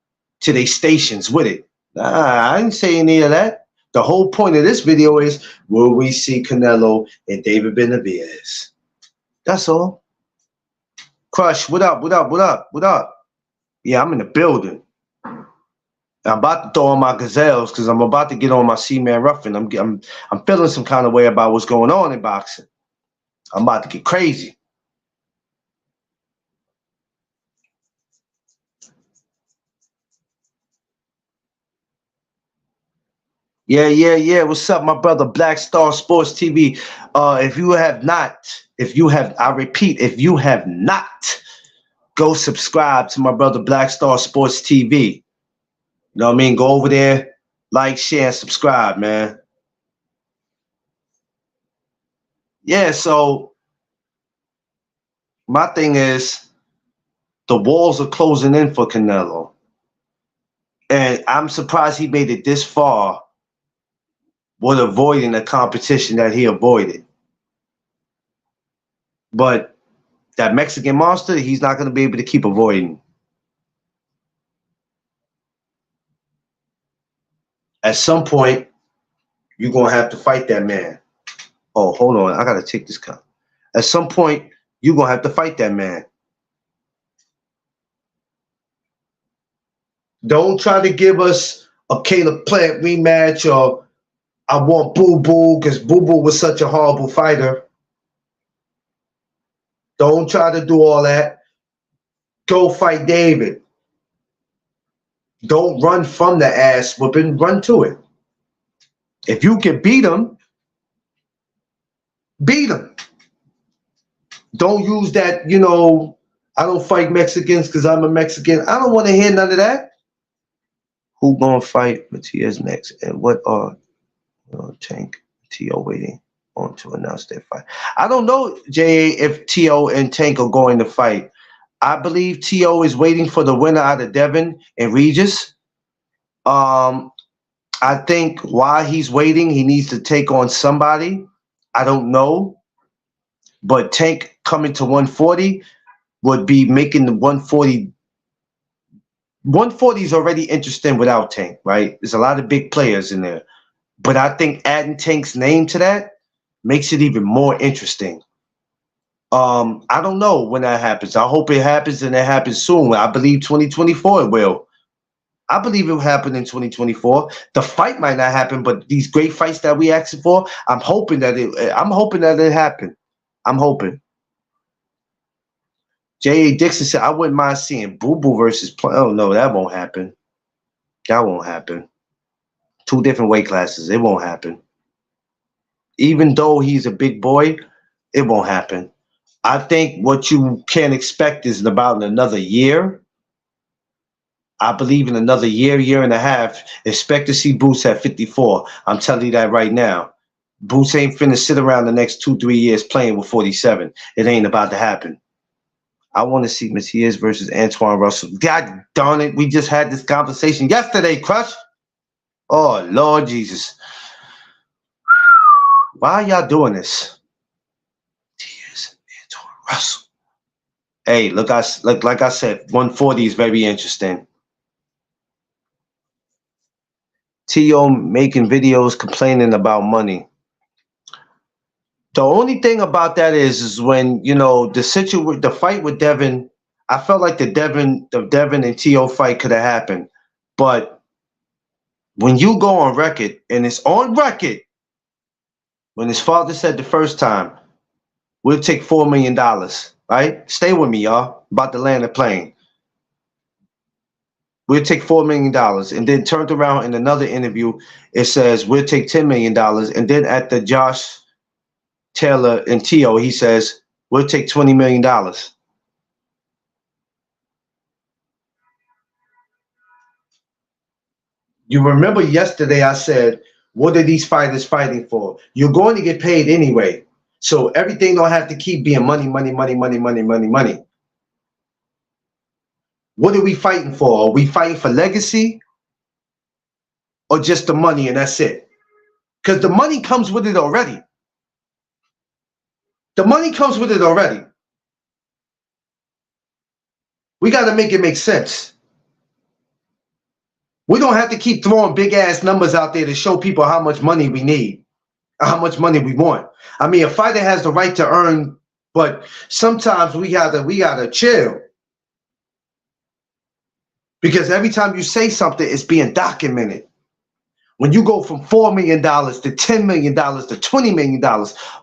to their stations with it. Nah, I didn't say any of that. The whole point of this video is will we see Canelo and David Benavidez? That's all. Crush, what up? What up? What up? What up? Yeah, I'm in the building. I'm about to throw on my gazelles because I'm about to get on my C-Man Ruffin. I'm feeling some kind of way about what's going on in boxing. I'm about to get crazy. Yeah. What's up, my brother? Black Star Sports TV. If you have not, I repeat, if you have not, go subscribe to my brother Black Star Sports TV. You know what I mean? Go over there, like, share, and subscribe, man. Yeah, so my thing is the walls are closing in for Canelo. And I'm surprised he made it this far with avoiding the competition that he avoided. But that Mexican monster, he's not going to be able to keep avoiding. At some point, you're going to have to fight that man. Oh, hold on. I got to take this count. At some point, you're going to have to fight that man. Don't try to give us a Caleb Plant rematch or I want Boo Boo because Boo Boo was such a horrible fighter. Don't try to do all that. Go fight David. Don't run from the ass whooping. Run to it. If you can beat him, beat him. Don't use that, I don't fight Mexicans because I'm a Mexican. I don't want to hear none of that. Who gonna fight Matias next? And what are Tank T.O. waiting on to announce their fight? I don't know, J.A., if T.O. and Tank are going to fight. I believe T.O. is waiting for the winner out of Devin and Regis. I think while he's waiting, he needs to take on somebody. I don't know. But Tank coming to 140 would be making the 140. 140 is already interesting without Tank, right? There's a lot of big players in there. But I think adding Tank's name to that makes it even more interesting. I don't know when that happens. I hope it happens and it happens soon. I believe 2024 it will. I believe it will happen in 2024. The fight might not happen, but these great fights that we asked for, I'm hoping that it happen. I'm hoping. J.A. Dixon said, I wouldn't mind seeing Boo Boo versus Oh, no, that won't happen. That won't happen. 2 different weight classes. It won't happen. Even though he's a big boy, it won't happen. I think what you can expect is in about another year. I believe in another year and a half, expect to see Boots at 54. I'm telling you that right now. Boots ain't finna sit around the next 2-3 years playing with 47. It ain't about to happen. I want to see Matias versus Antoine Russell. God darn it. We just had this conversation yesterday, Crush. Oh, Lord Jesus. Why are y'all doing this? Matias, Antoine Russell. Hey, look, like I said, 140 is very interesting. T.O. making videos complaining about money. The only thing about that is when, the fight with Devin, I felt like the Devin and T.O. fight could have happened. But when you go on record, and it's on record, when his father said the first time, we'll take $4 million, right? Stay with me, y'all. About to land a plane. We'll take $4 million. And then turned around in another interview, it says, we'll take $10 million. And then at the Josh Taylor and T.O., he says, we'll take $20 million. You remember yesterday I said, what are these fighters fighting for? You're going to get paid anyway. So everything don't have to keep being money, money, money, money, money, money, money. What are we fighting for? Are we fighting for legacy or just the money and that's it? Because the money comes with it already. The money comes with it already. We got to make it make sense. We don't have to keep throwing big ass numbers out there to show people how much money we need, how much money we want. I mean, a fighter has the right to earn, but sometimes we gotta chill. Because every time you say something, it's being documented. When you go from $4 million to $10 million to $20 million,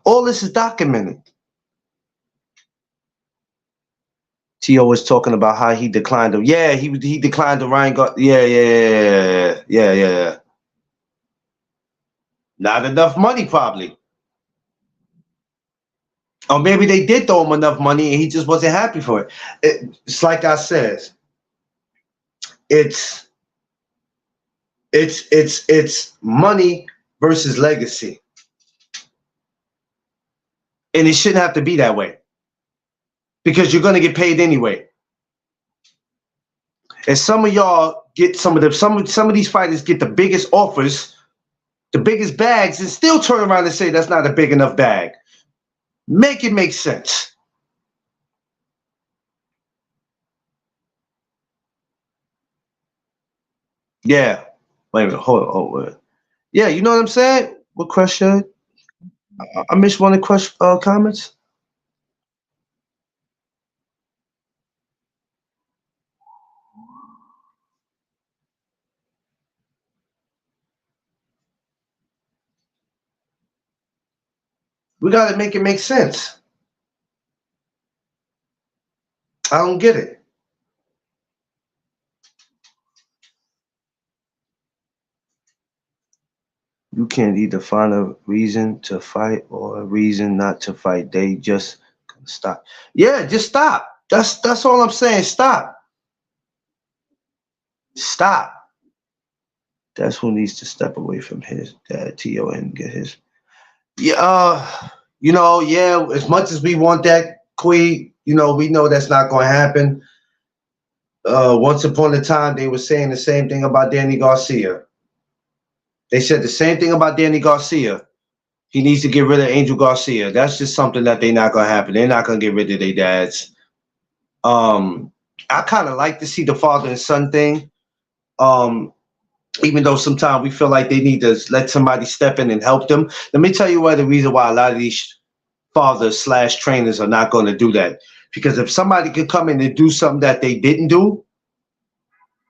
all this is documented. T.O. was talking about how he declined him. Yeah, he declined the Ryan Gar. Yeah. Not enough money, probably. Or maybe they did throw him enough money and he just wasn't happy for it. It's like I said, it's money versus legacy. And it shouldn't have to be that way. Because you're gonna get paid anyway. And some of y'all get some of these fighters get the biggest offers, the biggest bags, and still turn around and say that's not a big enough bag. Make it make sense. Yeah. Wait a minute. Hold on. Yeah, you know what I'm saying? What question? I missed one of the comments. We got to make it make sense. I don't get it. You can't either find a reason to fight or a reason not to fight. They just stop. Yeah, just stop. That's all I'm saying. Stop. Stop. That's who needs to step away from his dad, T.O., and get his. Yeah, yeah. As much as we want that, Quee, we know that's not going to happen. Once upon a time, they were saying the same thing about Danny Garcia. They said the same thing about Danny Garcia. He needs to get rid of Angel Garcia. That's just something that they're not going to happen. They're not going to get rid of their dads. I kind of like to see the father and son thing. Even though sometimes we feel like they need to let somebody step in and help them. Let me tell you the reason why a lot of these fathers / trainers are not going to do that. Because if somebody could come in and do something that they didn't do,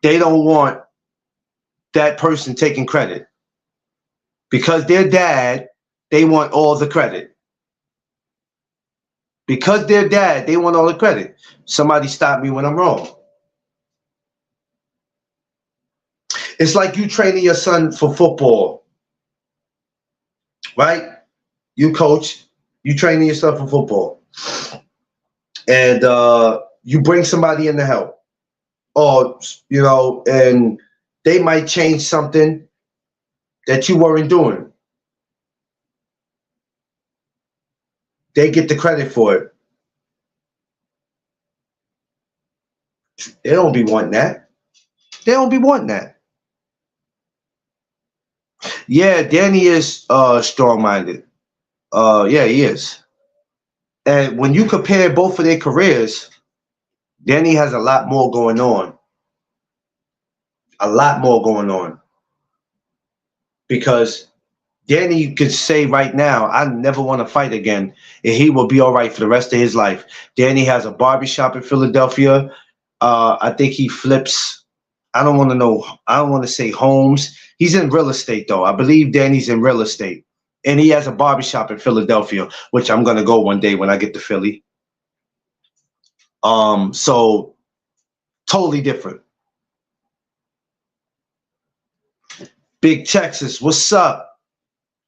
they don't want that person taking credit. Because their dad, they want all the credit. Because their dad, they want all the credit. Somebody stop me when I'm wrong. It's like you training your son for football, right? You coach, you training your son for football, and you bring somebody in to help, or and they might change something that you weren't doing. They get the credit for it. They don't be wanting that. They don't be wanting that. Yeah, Danny is strong-minded. Yeah, he is. And when you compare both of their careers, Danny has a lot more going on. A lot more going on. Because Danny could say right now, I never want to fight again, and he will be all right for the rest of his life. Danny has a barbershop in Philadelphia. I think he flips. I don't want to say homes. He's in real estate, though. I believe Danny's in real estate. And he has a barbershop in Philadelphia, which I'm going to go one day when I get to Philly. So totally different. Big Texas, what's up?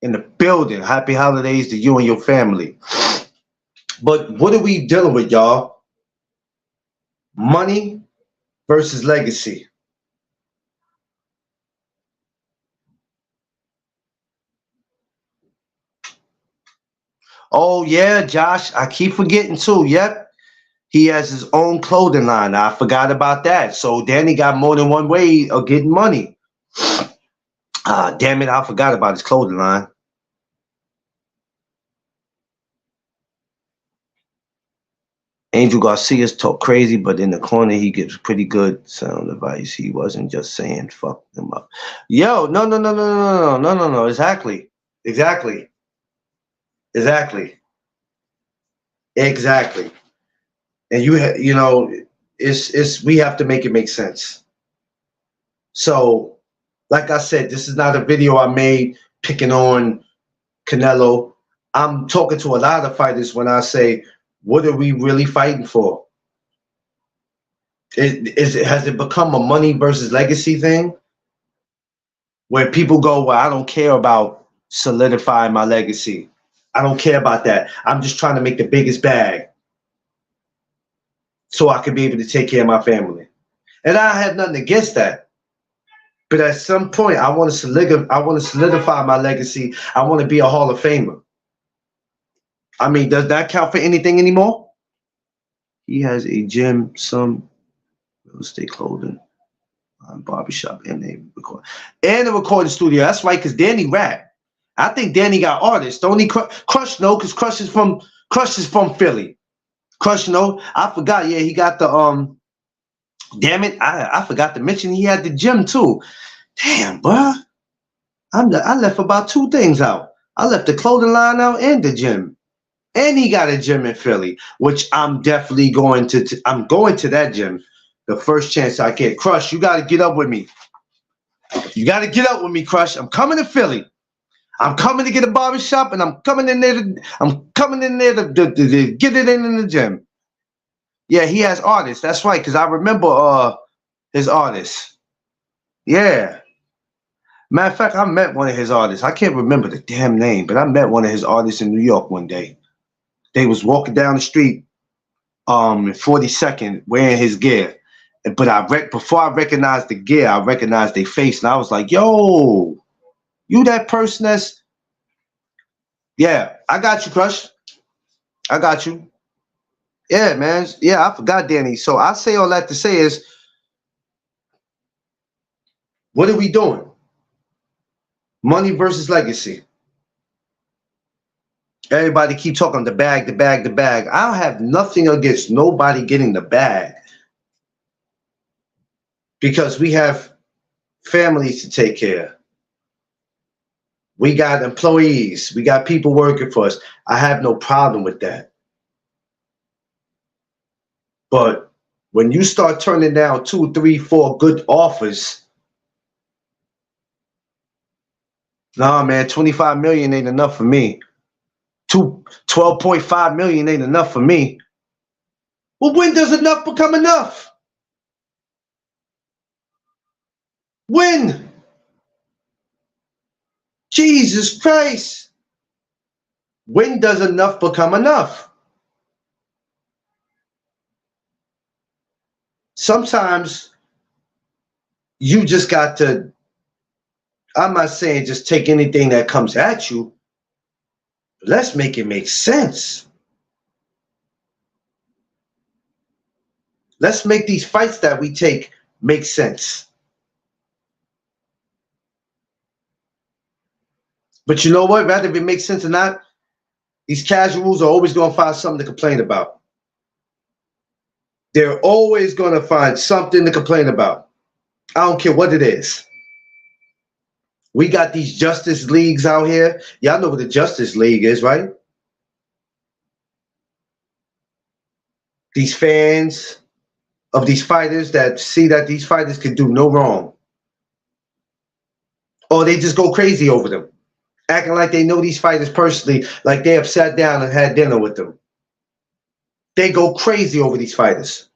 In the building. Happy holidays to you and your family. But what are we dealing with, y'all? Money versus legacy. Oh yeah, Josh, I keep forgetting too. Yep. He has his own clothing line. I forgot about that. So Danny got more than one way of getting money. Ah, damn it, I forgot about his clothing line. Angel Garcia's talk crazy, but in the corner he gives pretty good sound advice. He wasn't just saying fuck them up. Yo, no, no, no, no, no, no, no, no, no. Exactly. Exactly. Exactly. Exactly. And you know, it's we have to make it make sense. So, like I said, this is not a video I made picking on Canelo. I'm talking to a lot of fighters when I say, what are we really fighting for? Has it become a money versus legacy thing where people go, well, I don't care about solidifying my legacy. I don't care about that. I'm just trying to make the biggest bag so I can be able to take care of my family. And I have nothing against that. But at some point, I want to solidify my legacy. I want to be a Hall of Famer. I mean, does that count for anything anymore? He has a gym, some real estate clothing, barbershop, and a recording studio. That's right, because Danny rap. I think Danny got artists. Don't he? Crush no, because Crush is from Philly. Crush no, I forgot. Yeah, he got the Damn it, I forgot to mention he had the gym too. Damn, bruh. I left about two things out. I left the clothing line out and the gym. And he got a gym in Philly, which I'm definitely going to. I'm going to that gym the first chance I get. Crush, you got to get up with me. You got to get up with me, Crush. I'm coming to Philly. I'm coming to get a barbershop, and I'm coming in there to get it in the gym. Yeah, he has artists. That's right, because I remember his artists. Yeah. Matter of fact, I met one of his artists. I can't remember the damn name, but I met one of his artists in New York one day. They was walking down the street in 42nd wearing his gear. But before I recognized the gear, I recognized their face, and I was like, yo, you that person that's yeah, I got you, Crush. I got you. Yeah, man. Yeah, I forgot Danny. So I say all that to say is, what are we doing? Money versus legacy. Everybody keep talking the bag, the bag, the bag. I don't have nothing against nobody getting the bag because we have families to take care of. We got employees. We got people working for us. I have no problem with that. But when you start turning down 2, 3, 4 good offers, nah, man, 25 million ain't enough for me. 12.5 million ain't enough for me. Well, when does enough become enough? When? Jesus Christ. When does enough become enough? Sometimes you just got to, I'm not saying just take anything that comes at you. Let's make it make sense. Let's make these fights that we take make sense. But you know what? Rather if it makes sense or not, these casuals are always going to find something to complain about. They're always going to find something to complain about. I don't care what it is. We got these Justice Leagues out here. Y'all know what the Justice League is, right? These fans of these fighters that see that these fighters can do no wrong. Or they just go crazy over them. Acting like they know these fighters personally, like they have sat down and had dinner with them. They go crazy over these fighters.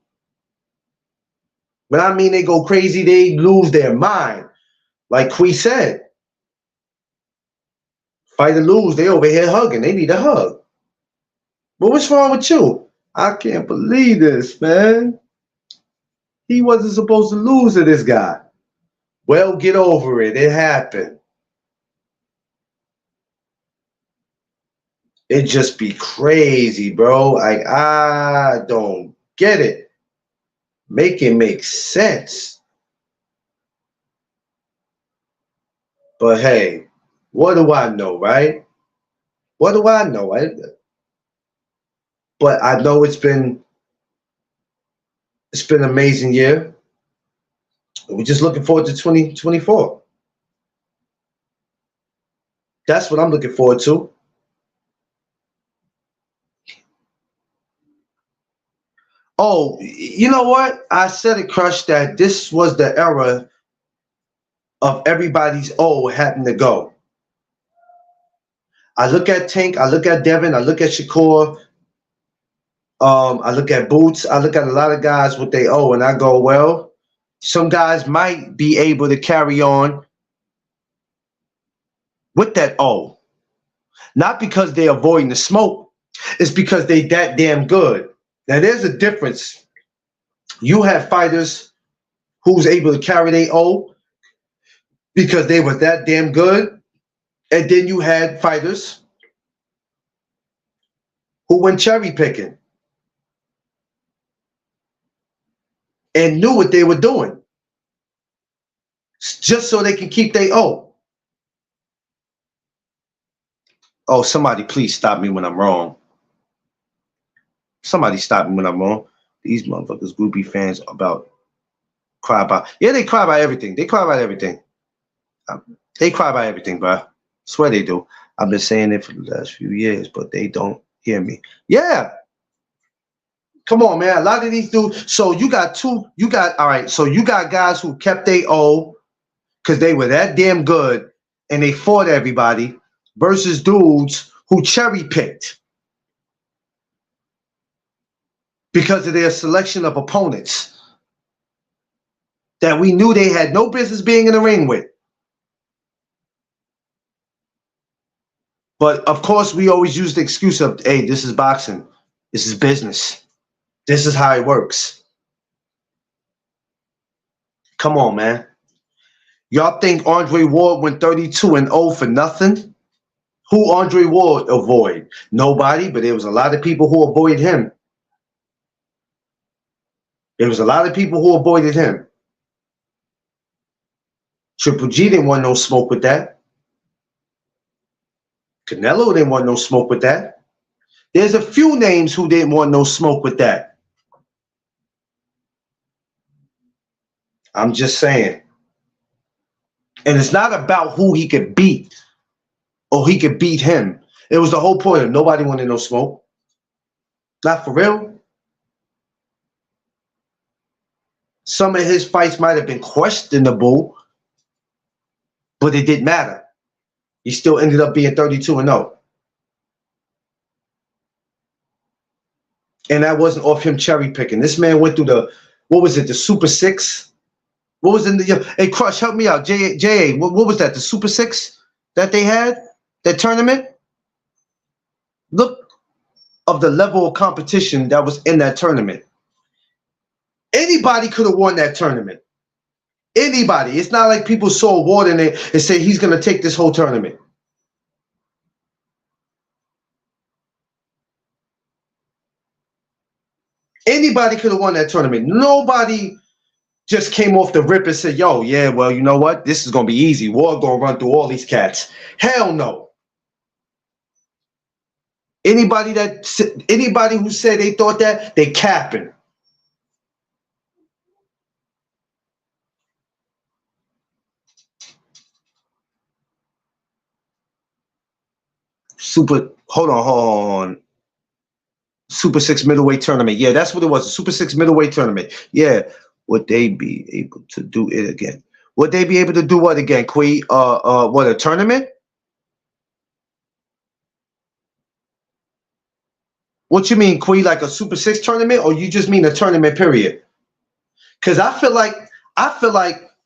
When I mean they go crazy, they lose their mind. Like Quee said, fight or lose, they over here hugging. They need a hug. But what's wrong with you? I can't believe this, man. He wasn't supposed to lose to this guy. Well, get over it. It happened. It just be crazy, bro. Like, I don't get it. Make it make sense. But hey, what do I know, right? What do I know? But I know it's been an amazing year. We're just looking forward to 2024. That's what I'm looking forward to. Oh, you know what? I said it, Crush, that this was the era of everybody's O having to go. I look at Tank, I look at Devin, I look at Shakur, I look at Boots, I look at a lot of guys with they O, and I go, well, some guys might be able to carry on with that O. Not because they're avoiding the smoke, it's because they that damn good. Now there's a difference. You have fighters who's able to carry their O because they were that damn good. And then you had fighters who went cherry picking and knew what they were doing just so they can keep their O. Oh, somebody please stop me when I'm wrong. Somebody stop me when I'm wrong. These motherfuckers, groupie fans, about cry about. Yeah, they cry about everything. They cry about everything. They cry about everything, bro. Swear they do. I've been saying it for the last few years, but they don't hear me. Yeah. Come on, man. A lot of these dudes. So you got all right. So you got guys who kept their O because they were that damn good and they fought everybody versus dudes who cherry picked because of their selection of opponents that we knew they had no business being in the ring with. But of course, we always use the excuse of, hey, this is boxing. This is business. This is how it works. Come on, man. Y'all think Andre Ward went 32-0 for nothing? Who Andre Ward avoid? Nobody, but there was a lot of people who avoided him. There was a lot of people who avoided him. Triple G didn't want no smoke with that. Canelo didn't want no smoke with that. There's a few names who didn't want no smoke with that. I'm just saying. And it's not about who he could beat or he could beat him. It was the whole point of nobody wanted no smoke. Not for real. Some of his fights might have been questionable, but it didn't matter. He still ended up being 32-0. And that wasn't off him cherry picking. This man went through the Super Six? What was in the, hey, Crush, help me out. J.A., what was that, the Super Six that they had, that tournament? Look of the level of competition that was in that tournament. Anybody could have won that tournament. Anybody. It's not like people saw Ward in it and say he's going to take this whole tournament. Anybody could have won that tournament. Nobody just came off the rip and said, yo, yeah, well, you know what? This is going to be easy. Ward going to run through all these cats. Hell no. Anybody who said they thought that, they capping. Hold on. Super 6 middleweight tournament. Yeah, that's what it was. A Super 6 middleweight tournament. Yeah. Would they be able to do it again? Would they be able to do what again, Quee? What, a tournament? What you mean, Quee? Like a Super 6 tournament, or you just mean a tournament period? Because I feel like,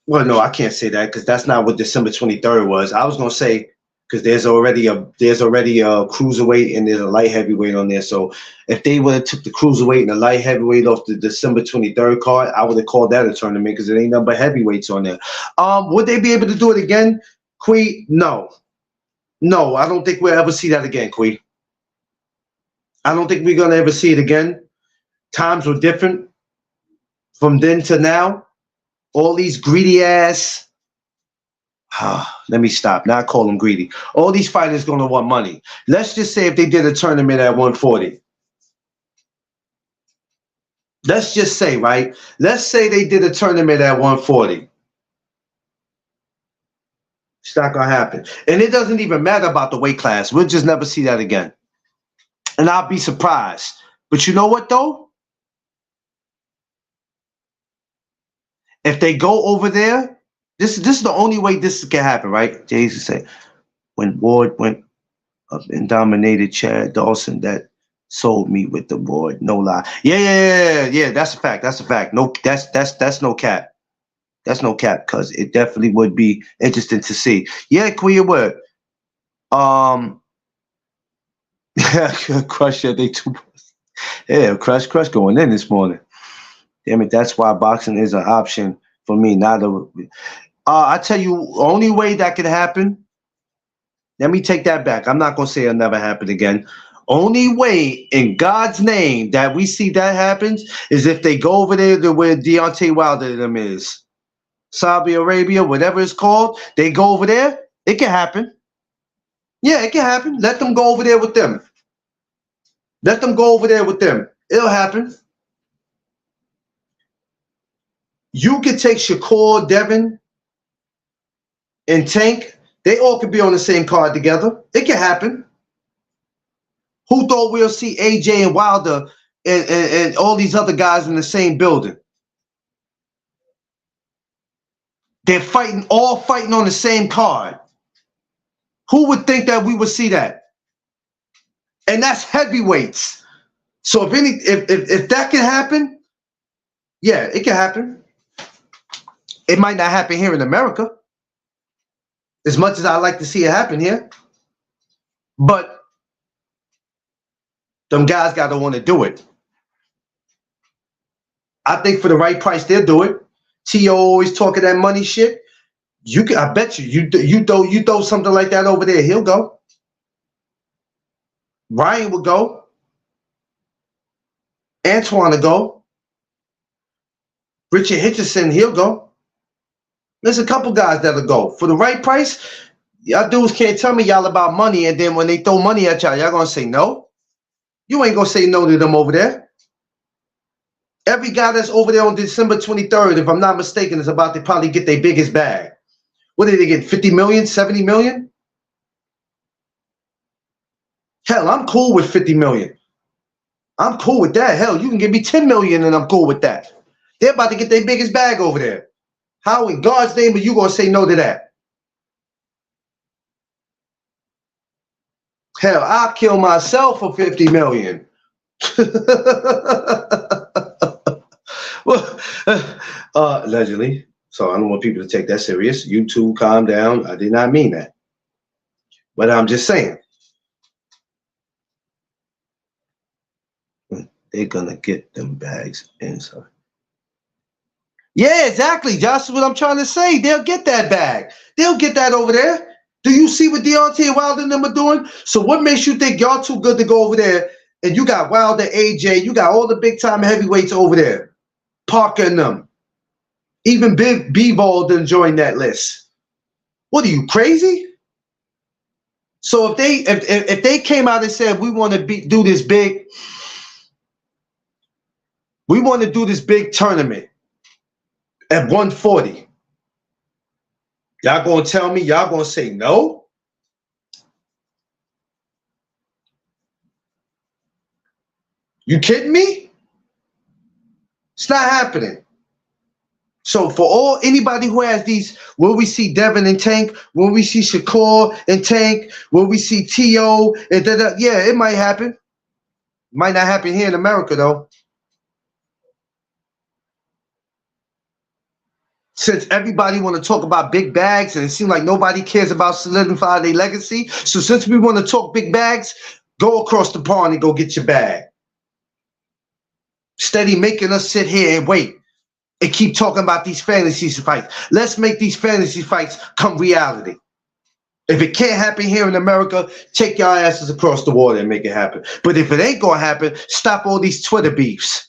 well, no, I can't say that because that's not what December 23rd was. I was gonna say, because there's already a cruiserweight and there's a light heavyweight on there. So if they would have took the cruiserweight and the light heavyweight off the December 23rd card, I would have called that a tournament because it ain't nothing but heavyweights on there. Would they be able to do it again, Quee? No, I don't think we'll ever see that again, Quee. I don't think we're gonna ever see it again. Times were different from then to now. All these greedy ass. Let me stop. Now I call them greedy. All these fighters gonna want money. Let's just say if they did a tournament at 140. Let's just say, right? Let's say they did a tournament at 140. It's not gonna happen. And it doesn't even matter about the weight class. We'll just never see that again. And I'll be surprised. But you know what though? If they go over there, this is the only way this can happen, right? Jesus said, when Ward went up and dominated Chad Dawson, that sold me with the Ward. No lie. Yeah. That's a fact. That's a fact. No, that's no cap. That's no cap, because it definitely would be interesting to see. Yeah, Queer word. Crush, yeah, they too. Yeah, Crush going in this morning. Damn it, that's why boxing is an option for me. Not a. I tell you, only way that could happen. Let me take that back. I'm not gonna say it'll never happen again. Only way in God's name that we see that happens is if they go over there to where Deontay Wilder them is. Saudi Arabia, whatever it's called, they go over there. It can happen. Yeah, it can happen. Let them go over there with them. Let them go over there with them. It'll happen. You could take Shakur, Devin, and Tank. They all could be on the same card together. It can happen. Who thought we'll see AJ and Wilder and all these other guys in the same building? They're all fighting on the same card. Who would think that we would see that? And that's heavyweights. So if that can happen, yeah, it can happen. It might not happen here in America, as much as I like to see it happen here. But them guys got to want to do it. I think for the right price, they'll do it. T.O. always talking that money shit. I bet you throw something like that over there, he'll go. Ryan will go. Antoine will go. Richard Hitchison, he'll go. There's a couple guys that'll go. For the right price, y'all dudes can't tell me y'all about money, and then when they throw money at y'all gonna say no? You ain't gonna say no to them over there. Every guy that's over there on December 23rd, if I'm not mistaken, is about to probably get their biggest bag. What did they get, 50 million, 70 million? Hell, I'm cool with 50 million. I'm cool with that. Hell, you can give me 10 million and I'm cool with that. They're about to get their biggest bag over there. How in God's name are you going to say no to that? Hell, I'll kill myself for 50 million. Well, allegedly. So I don't want people to take that serious. You two, calm down. I did not mean that. But I'm just saying. They're going to get them bags inside. Yeah, exactly. That's what I'm trying to say. They'll get that bag. They'll get that over there. Do you see what Deontay Wilder and them are doing? So what makes you think y'all too good to go over there? And you got Wilder, AJ, you got all the big-time heavyweights over there. Parker and them. Even Big B-Ball didn't join that list. What are you, crazy? So if they came out and said we want to do this big, we want to do this big tournament at 140. Y'all gonna tell me y'all gonna say no? You kidding me? It's not happening. So for anybody who has these, will we see Devin and Tank? Will we see Shakur and Tank? Will we see T.O. and yeah, it might happen. Might not happen here in America though. Since everybody want to talk about big bags and it seems like nobody cares about solidifying their legacy. So since we want to talk big bags, go across the pond and go get your bag. Steady making us sit here and wait and keep talking about these fantasy fights. Let's make these fantasy fights come reality. If it can't happen here in America, take your asses across the water and make it happen. But if it ain't gonna happen, stop all these Twitter beefs.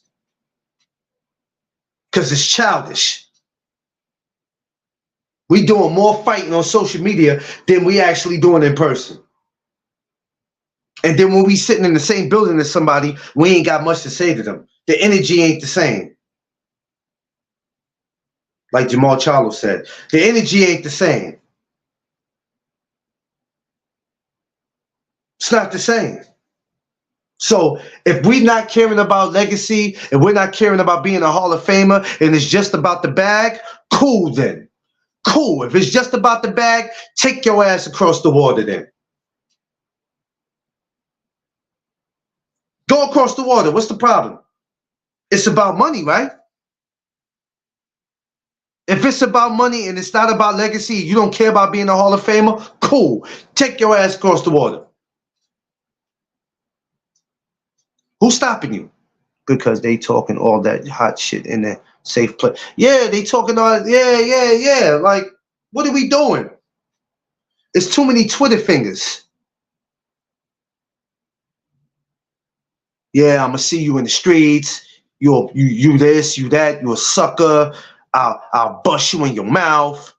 Because it's childish. We doing more fighting on social media than we actually doing in person. And then when we sitting in the same building as somebody, we ain't got much to say to them. The energy ain't the same. Like Jamal Charlo said, the energy ain't the same. It's not the same. So if we're not caring about legacy and we're not caring about being a Hall of Famer and it's just about the bag, cool then. Cool. If it's just about the bag, take your ass across the water then. Go across the water. What's the problem? It's about money, right? If it's about money and it's not about legacy, you don't care about being a Hall of Famer, cool. Take your ass across the water. Who's stopping you? Because they talking all that hot shit in a safe place. Yeah, they talking all, yeah. Like, what are we doing? It's too many Twitter fingers. Yeah, I'm gonna see you in the streets. You this, you that. You a sucker. I'll bust you in your mouth.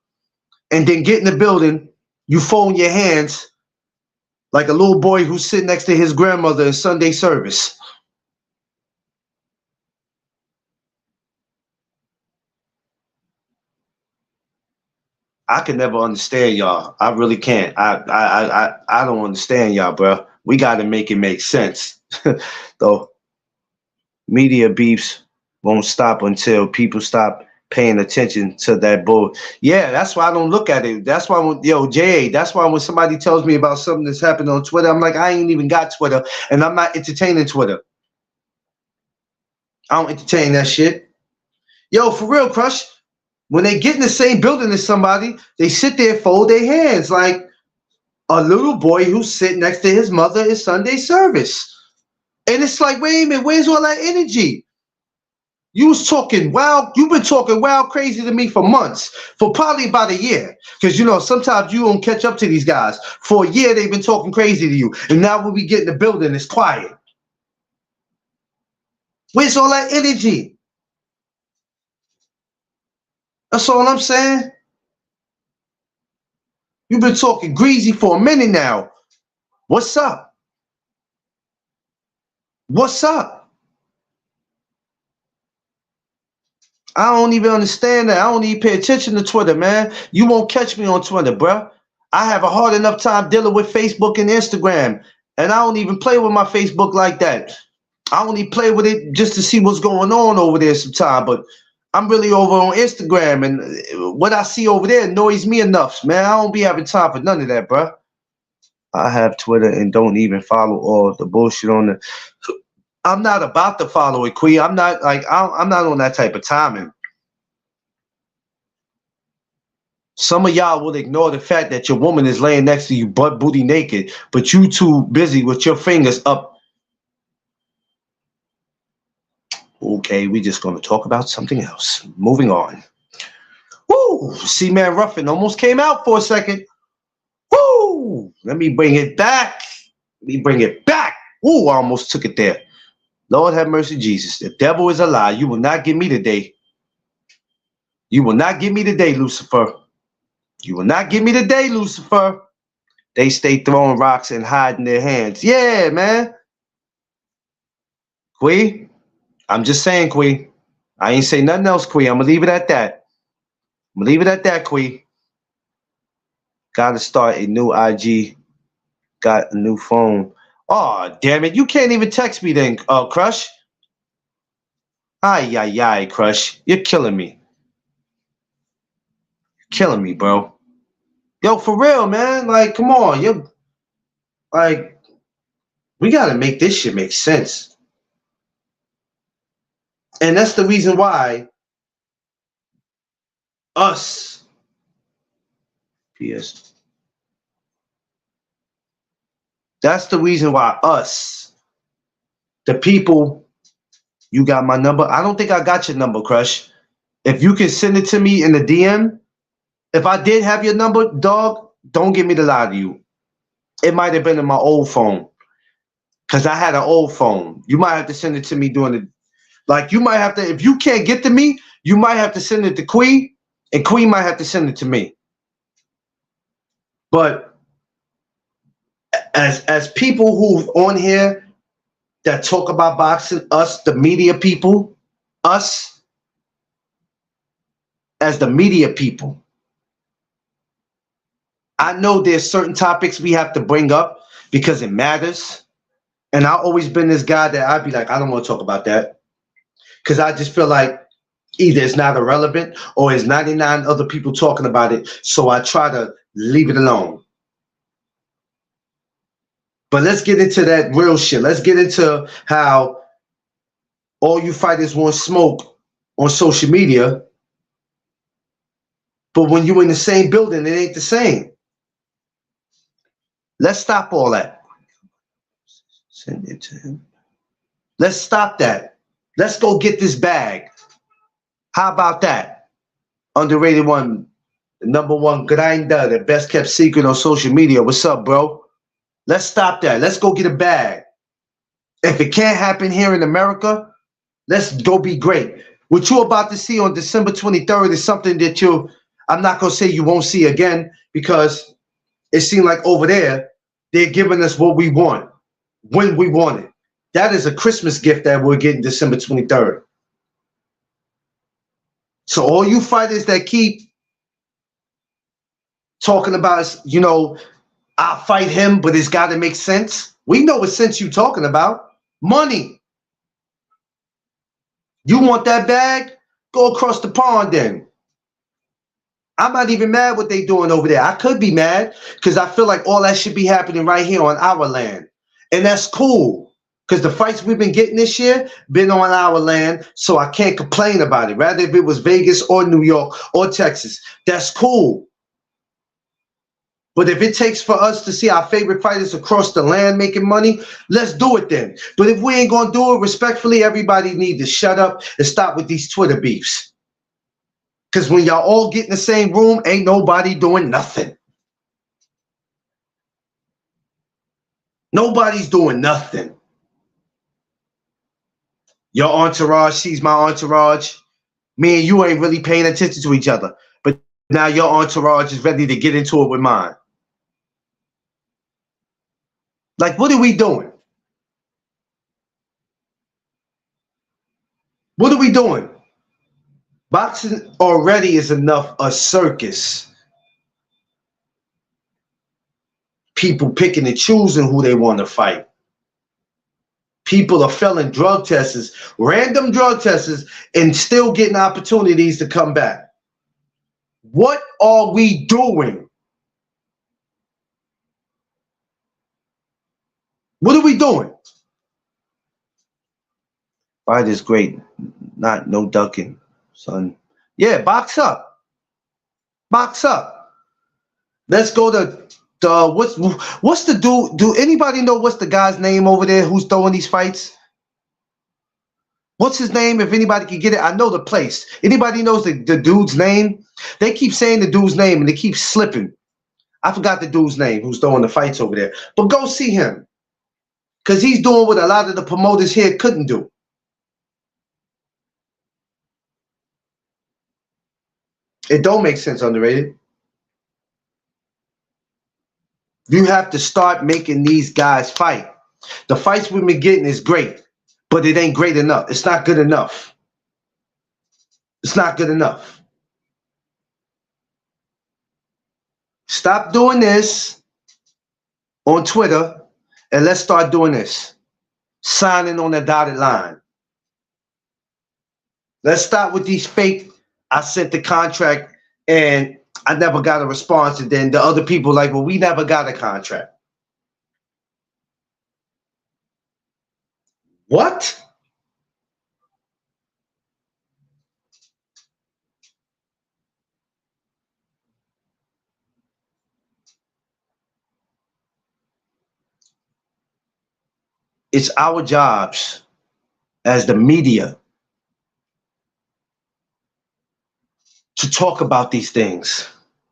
And then get in the building. You fold your hands like a little boy who's sitting next to his grandmother in Sunday service. I can never understand y'all. I really can't. I don't understand y'all, bro. We got to make it make sense. Though media beefs won't stop until people stop paying attention to that bull. Yeah, that's why I don't look at it. That's why when, that's why when somebody tells me about something that's happened on Twitter, I'm like, I ain't even got Twitter and I'm not entertaining Twitter. I don't entertain that shit. Yo, for real, Crush. When they get in the same building as somebody, they sit there, fold their hands like a little boy who's sitting next to his mother in Sunday service. And it's like, wait a minute, where's all that energy? You was talking wild, you've been talking wild crazy to me for months, for probably about a year. Because, you know, sometimes you don't catch up to these guys. For a year, they've been talking crazy to you. And now when we get in the building, it's quiet. Where's all that energy? That's all I'm saying. You've been talking greasy for a minute now. What's up? What's up? I don't even understand that. I don't even pay attention to Twitter, man. You won't catch me on Twitter, bro. I have a hard enough time dealing with Facebook and Instagram, and I don't even play with my Facebook like that. I only play with it just to see what's going on over there sometimes, but I'm really over on Instagram, and what I see over there annoys me enough, man. I don't be having time for none of that, bro. I have Twitter and don't even follow all the bullshit on the. I'm not about to follow it, Queen. I'm not like I'm not on that type of timing. Some of y'all will ignore the fact that your woman is laying next to you, butt booty naked, but you too busy with your fingers up. Okay, we're just going to talk about something else. Moving on. Woo! C-Man Ruffin almost came out for a second. Woo! Let me bring it back. Let me bring it back. Woo! I almost took it there. Lord have mercy, Jesus. The devil is a lie. You will not get me today. You will not get me today, Lucifer. You will not get me today, Lucifer. They stay throwing rocks and hiding their hands. Yeah, man. Queen. I'm just saying, Queen. I ain't say nothing else, Queen. I'm going to leave it at that. I'm going to leave it at that, Queen. Got to start a new IG. Got a new phone. Oh, damn it. You can't even text me then, Crush. Ay, Crush. You're killing me. You're killing me, bro. Yo, for real, man. Like, come on. You're like, we got to make this shit make sense. And that's the reason why us, PS, that's the reason why us, the people, you got my number. I don't think I got your number, Crush. If you can send it to me in the DM, if I did have your number, dog, don't get me to lie to you. It might have been in my old phone. Because I had an old phone. You might have to send it to me during the, like, you might have to, if you can't get to me, you might have to send it to Queen, and Queen might have to send it to me. But as people who's on here that talk about boxing, us, the media people, us as the media people, I know there's certain topics we have to bring up because it matters. And I've always been this guy that I'd be like, I don't want to talk about that. Because I just feel like either it's not irrelevant or there's 99 other people talking about it. So I try to leave it alone. But let's get into that real shit. Let's get into how all you fighters want smoke on social media. But when you're in the same building, it ain't the same. Let's stop all that. Send it to him. Let's stop that. Let's go get this bag. How about that? Underrated one, the #1 grinder, the best kept secret on social media. What's up, bro? Let's stop that. Let's go get a bag. If it can't happen here in America, let's go be great. What you're about to see on December 23rd is something that I'm not going to say you won't see again, because it seemed like over there, they're giving us what we want, when we want it. That is a Christmas gift that we're getting December 23rd. So all you fighters that keep talking about, you know, I'll fight him, but it's got to make sense. We know what sense you're talking about. Money. You want that bag? Go across the pond then. I'm not even mad what they doing over there. I could be mad because I feel like all that should be happening right here on our land. And that's cool, because the fights we've been getting this year been on our land, so I can't complain about it. Rather if it was Vegas or New York or Texas, that's cool. But if it takes for us to see our favorite fighters across the land making money, let's do it then. But if we ain't going to do it, respectfully, everybody need to shut up and stop with these Twitter beefs. Because when y'all all get in the same room, ain't nobody doing nothing. Nobody's doing nothing. Your entourage sees my entourage. Me and you ain't really paying attention to each other. But now your entourage is ready to get into it with mine. Like, what are we doing? What are we doing? Boxing already is enough a circus. People picking and choosing who they want to fight. People are failing drug tests, random drug tests, and still getting opportunities to come back. What are we doing? What are we doing? Fight is great. No ducking, son. Yeah, box up. Box up. Let's go to what's the dude? Do anybody know what's the guy's name over there who's throwing these fights? What's his name? If anybody can get it, I know the place. Anybody knows the dude's name? They keep saying the dude's name and they keep slipping. I forgot the dude's name who's throwing the fights over there. But go see him, because he's doing what a lot of the promoters here couldn't do. It don't make sense, Underrated. You have to start making these guys fight. The fights we've been getting is great, but it ain't great enough. It's not good enough. It's not good enough. Stop doing this on Twitter and let's start doing this. Signing on the dotted line. Let's start with these fake, I sent the contract and I never got a response, and then the other people like, well, we never got a contract. What? It's our jobs as the media to talk about these things.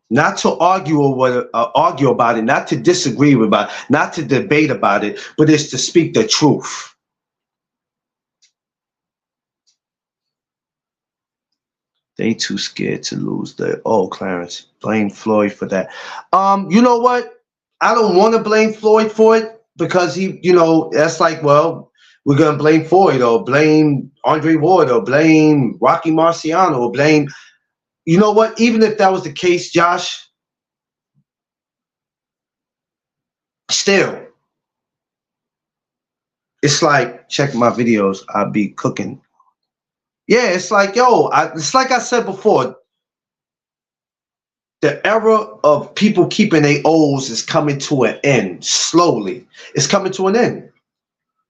not to argue about it, not to disagree about it, not to debate about it, but it's to speak the truth. They too scared to lose. Clarence, blame Floyd for that. You know what? I don't want to blame Floyd for it because that's like, well, we're gonna blame Floyd or blame Andre Ward or blame Rocky Marciano or blame. You know what? Even if that was the case, Josh, still, it's like, check my videos. I'll be cooking. Yeah, it's like, it's like I said before. The era of people keeping their O's is coming to an end slowly. It's coming to an end.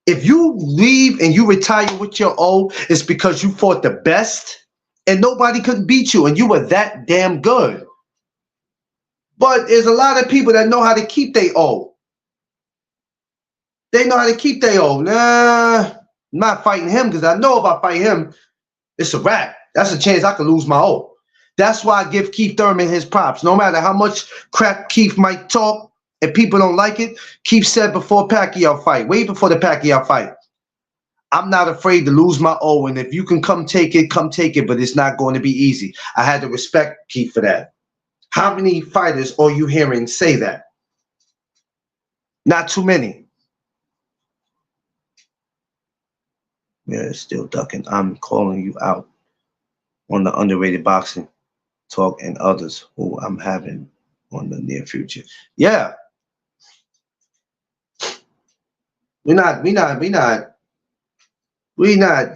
If you leave and you retire with your O, it's because you fought the best and nobody could beat you and you were that damn good. But there's a lot of people that know how to keep their O. They know how to keep their O. Nah, I'm not fighting him because I know if I fight him, it's a wrap. That's a chance I could lose my O. That's why I give Keith Thurman his props. No matter how much crap Keith might talk and people don't like it, Keith said before Pacquiao fight, way before the Pacquiao fight, I'm not afraid to lose my O, and if you can come take it, but it's not going to be easy. I had to respect Keith for that. How many fighters are you hearing say that? Not too many. Yeah, still ducking. I'm calling you out on the underrated boxing talk and others who I'm having on the near future. Yeah. We not.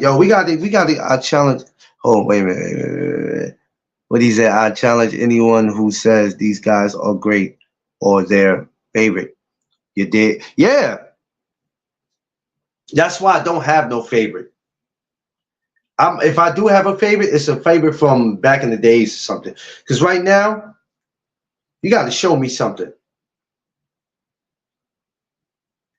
Yo, we got it. I challenge. Oh, wait a minute. What he said, I challenge anyone who says these guys are great or their favorite. You did. Yeah. That's why I don't have no favorite. If I do have a favorite, it's a favorite from back in the days or something. Because right now, you got to show me something.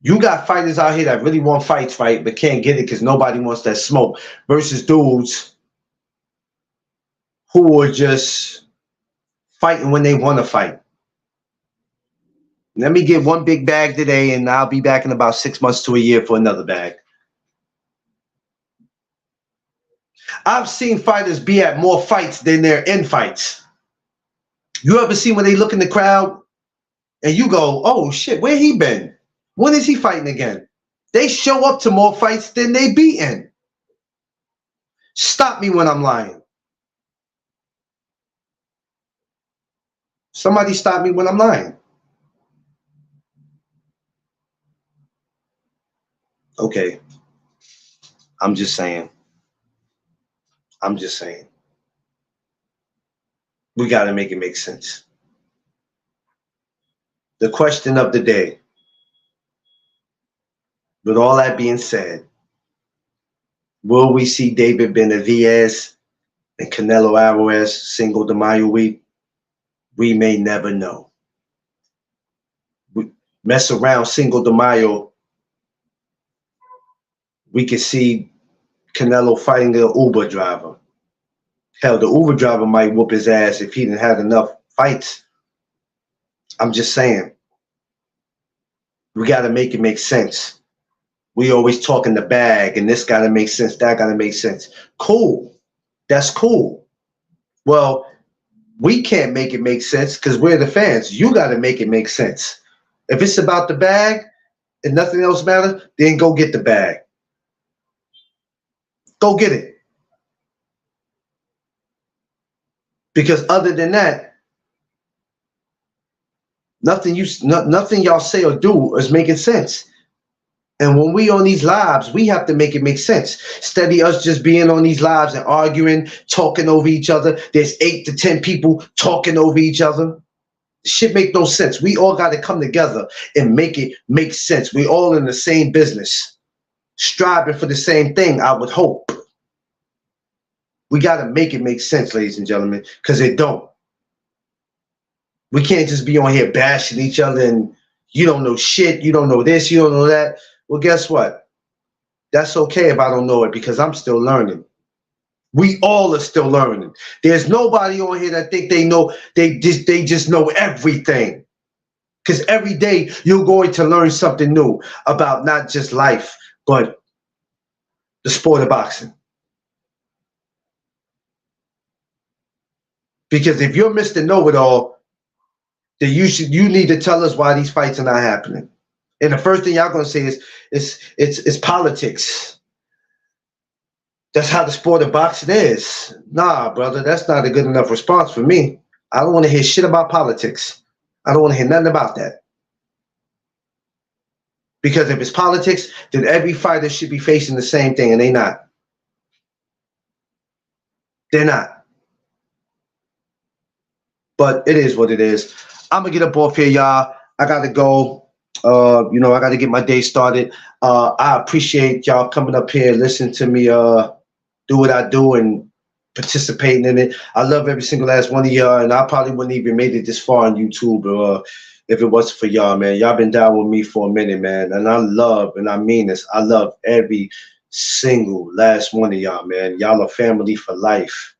You got fighters out here that really want fight, but can't get it because nobody wants that smoke. Versus dudes who are just fighting when they want to fight. Let me get one big bag today, and I'll be back in about 6 months to a year for another bag. I've seen fighters be at more fights than they're in fights. You ever see when they look in the crowd and you go, oh shit, where he been? When is he fighting again? They show up to more fights than they be in. Stop me when I'm lying. Somebody stop me when I'm lying. Okay. I'm just saying. We got to make it make sense. The question of the day. With all that being said, will we see David Benavidez and Canelo Alvarez Cinco de Mayo week? We may never know. We mess around Cinco de Mayo, we could see Canelo fighting the Uber driver. Hell, the Uber driver might whoop his ass if he didn't have enough fights. I'm just saying. We got to make it make sense. We always talking the bag, and this got to make sense, that got to make sense. Cool. That's cool. Well, we can't make it make sense because we're the fans. You got to make it make sense. If it's about the bag and nothing else matters, then go get the bag. Go get it. Because other than that, nothing y'all say or do is making sense. And when we on these lives, we have to make it make sense. Steady us just being on these lives and arguing, talking over each other. There's 8 to 10 people talking over each other. Shit make no sense. We all got to come together and make it make sense. We all in the same business, striving for the same thing, I would hope. We got to make it make sense, ladies and gentlemen, because it don't. We can't just be on here bashing each other and you don't know shit, you don't know this, you don't know that. Well, guess what? That's okay if I don't know it because I'm still learning. We all are still learning. There's nobody on here that think they know, they just know everything. Because every day you're going to learn something new about not just life, but the sport of boxing. Because if you're Mr. Know-It-All, then you need to tell us why these fights are not happening. And the first thing y'all gonna say is it's politics. That's how the sport of boxing is. Nah, brother, that's not a good enough response for me. I don't want to hear shit about politics. I don't want to hear nothing about that. Because if it's politics, then every fighter should be facing the same thing, and they not. They're not. But it is what it is. I'm gonna get up off here, y'all. I gotta go. I gotta get my day started. I appreciate y'all coming up here, listening to me do what I do and participating in it. I love every single last one of y'all, and I probably wouldn't even made it this far on YouTube if it wasn't for y'all, man. Y'all been down with me for a minute, man. And I love, and I mean this, I love every single last one of y'all, man. Y'all are family for life.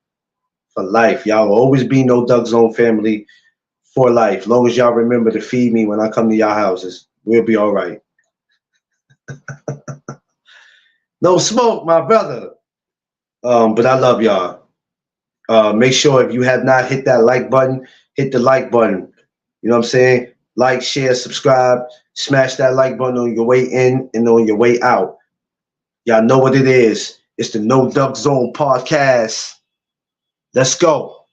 For life. Y'all will always be No Doug Zone family for life. As long as y'all remember to feed me when I come to y'all houses, we'll be all right. No smoke, my brother. But I love y'all. Make sure if you have not hit that like button, hit the like button. You know what I'm saying? Like, share, subscribe, smash that like button on your way in and on your way out. Y'all know what it is. It's the No Doug Zone podcast. Let's go.